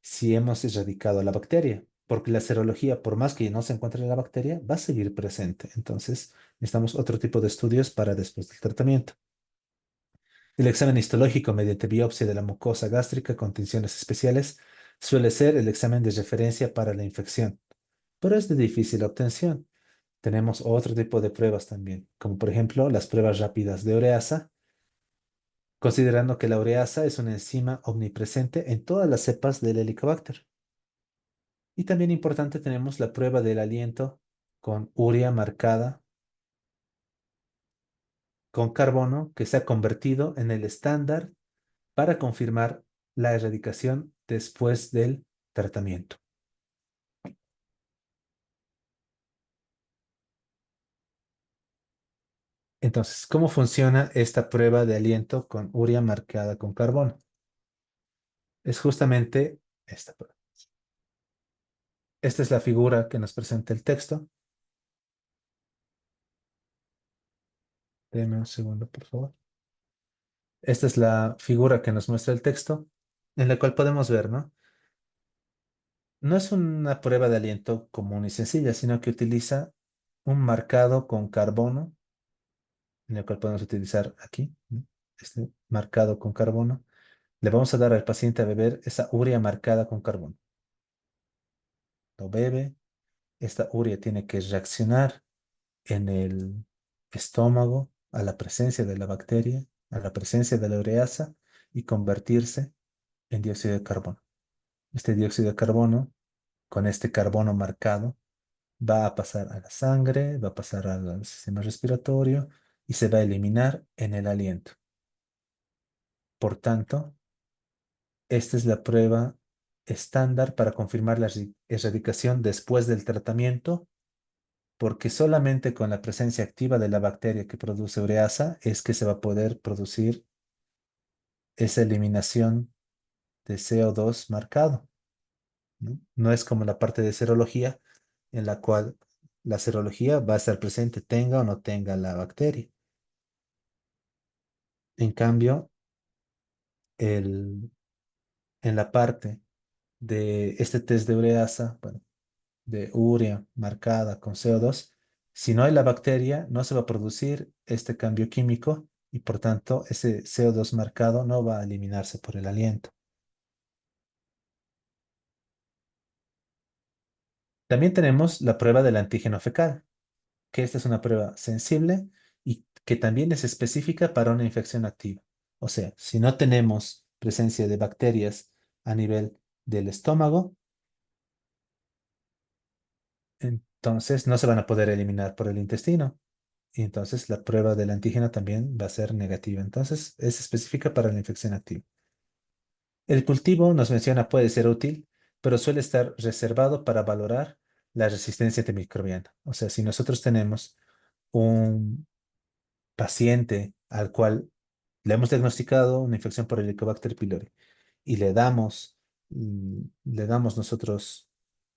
si hemos erradicado la bacteria, porque la serología, por más que no se encuentre la bacteria, va a seguir presente. Entonces, necesitamos otro tipo de estudios para después del tratamiento. El examen histológico mediante biopsia de la mucosa gástrica con tinciones especiales suele ser el examen de referencia para la infección, pero es de difícil obtención. Tenemos otro tipo de pruebas también, como por ejemplo las pruebas rápidas de ureasa, considerando que la ureasa es una enzima omnipresente en todas las cepas del Helicobacter. Y también importante tenemos la prueba del aliento con urea marcada con carbono que se ha convertido en el estándar para confirmar la erradicación después del tratamiento. Entonces, ¿cómo funciona esta prueba de aliento con urea marcada con carbono? Es justamente esta prueba. Esta es la figura que nos presenta el texto. Deme un segundo, por favor. Esta es la figura que nos muestra el texto, en la cual podemos ver, ¿no? No es una prueba de aliento común y sencilla, sino que utiliza un marcado con carbono, en el cual podemos utilizar aquí, ¿no? Este marcado con carbono. Le vamos a dar al paciente a beber esa urea marcada con carbono. Lo bebe, esta urea tiene que reaccionar en el estómago a la presencia de la bacteria, a la presencia de la ureasa y convertirse en dióxido de carbono. Este dióxido de carbono, con este carbono marcado, va a pasar a la sangre, va a pasar al sistema respiratorio y se va a eliminar en el aliento. Por tanto, esta es la prueba estándar para confirmar la erradicación después del tratamiento, porque solamente con la presencia activa de la bacteria que produce ureasa es que se va a poder producir esa eliminación de CO2 marcado, ¿no? No es como la parte de serología, en la cual la serología va a estar presente, tenga o no tenga la bacteria. En cambio, el, en la parte de este test de ureasa, bueno, de urea marcada con CO2, si no hay la bacteria, no se va a producir este cambio químico y por tanto ese CO2 marcado no va a eliminarse por el aliento. También tenemos la prueba del antígeno fecal, que esta es una prueba sensible y que también es específica para una infección activa. O sea, si no tenemos presencia de bacterias a nivel del estómago, entonces no se van a poder eliminar por el intestino. Y entonces la prueba del antígeno también va a ser negativa. Entonces es específica para la infección activa. El cultivo, nos menciona, puede ser útil, pero suele estar reservado para valorar la resistencia antimicrobiana. O sea, si nosotros tenemos un paciente al cual le hemos diagnosticado una infección por Helicobacter pylori y le damos nosotros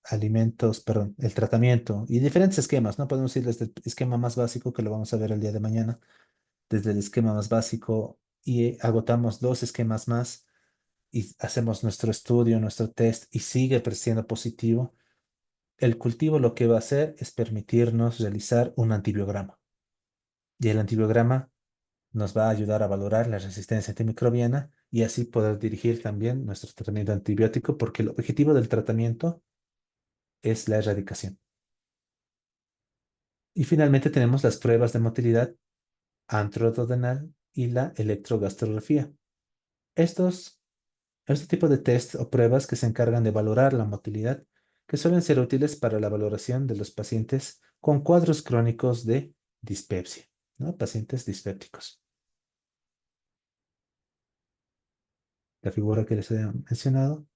alimentos, perdón, el tratamiento y diferentes esquemas, ¿no? Podemos ir desde el esquema más básico, que lo vamos a ver el día de mañana, desde el esquema más básico y agotamos dos esquemas más y hacemos nuestro estudio, nuestro test y sigue siendo positivo. El cultivo lo que va a hacer es permitirnos realizar un antibiograma. Y el antibiograma nos va a ayudar a valorar la resistencia antimicrobiana y así poder dirigir también nuestro tratamiento antibiótico, porque el objetivo del tratamiento es la erradicación. Y finalmente tenemos las pruebas de motilidad antrodental y la electrogastrografía. Estos, este tipo de test o pruebas que se encargan de valorar la motilidad, que suelen ser útiles para la valoración de los pacientes con cuadros crónicos de dispepsia, ¿no? Pacientes dispépticos. La figura que les he mencionado,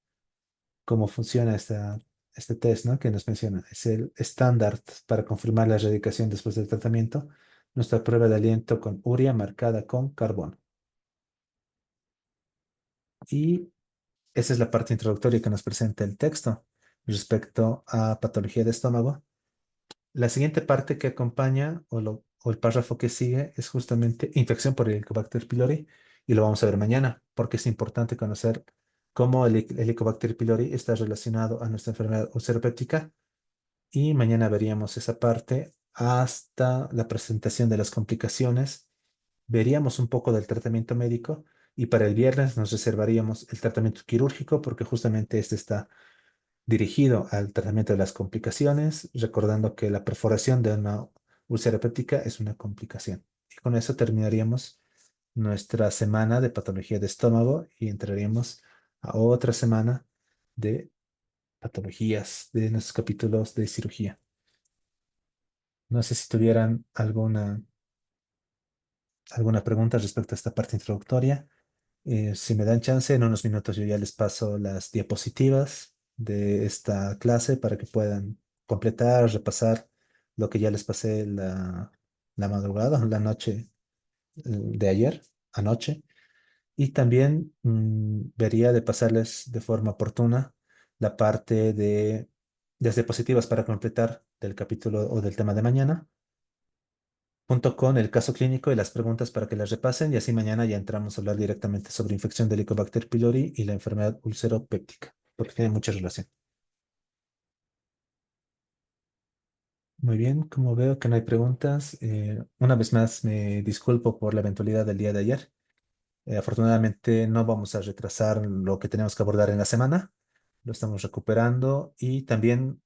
cómo funciona este test, ¿no? Que nos menciona. Es el estándar para confirmar la erradicación después del tratamiento. Nuestra prueba de aliento con urea marcada con carbono. Y esa es la parte introductoria que nos presenta el texto respecto a patología de estómago. La siguiente parte que acompaña o el párrafo que sigue es justamente infección por Helicobacter pylori y lo vamos a ver mañana, porque es importante conocer cómo el Helicobacter pylori está relacionado a nuestra enfermedad ulceropéptica y mañana veríamos esa parte hasta la presentación de las complicaciones. Veríamos un poco del tratamiento médico y para el viernes nos reservaríamos el tratamiento quirúrgico porque justamente este está dirigido al tratamiento de las complicaciones, recordando que la perforación de una úlcera péptica es una complicación. Y con eso terminaríamos nuestra semana de patología de estómago y entraríamos a otra semana de patologías de nuestros capítulos de cirugía. No sé si tuvieran alguna pregunta respecto a esta parte introductoria. Si me dan chance, en unos minutos yo ya les paso las diapositivas de esta clase para que puedan completar, repasar lo que ya les pasé la madrugada, la noche de ayer, anoche. Y también vería de pasarles de forma oportuna la parte de las diapositivas para completar del capítulo o del tema de mañana junto con el caso clínico y las preguntas para que las repasen y así mañana ya entramos a hablar directamente sobre infección de Helicobacter pylori y la enfermedad ulceropéptica, porque tiene mucha relación. Muy bien, como veo que no hay preguntas, una vez más me disculpo por la eventualidad del día de ayer. Afortunadamente no vamos a retrasar lo que tenemos que abordar en la semana, lo estamos recuperando y también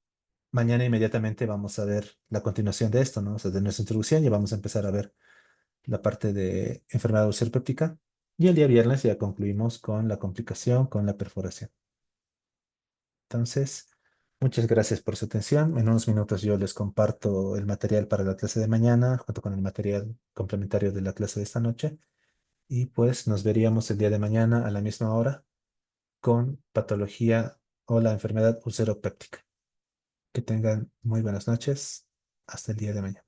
mañana inmediatamente vamos a ver la continuación de esto, ¿no? O sea, de nuestra introducción y vamos a empezar a ver la parte de enfermedad ulceropéptica. Y el día viernes ya concluimos con la complicación, con la perforación. Entonces, muchas gracias por su atención. En unos minutos yo les comparto el material para la clase de mañana, junto con el material complementario de la clase de esta noche. Y pues nos veríamos el día de mañana a la misma hora con patología o la enfermedad ulceropéptica. Que tengan muy buenas noches. Hasta el día de mañana.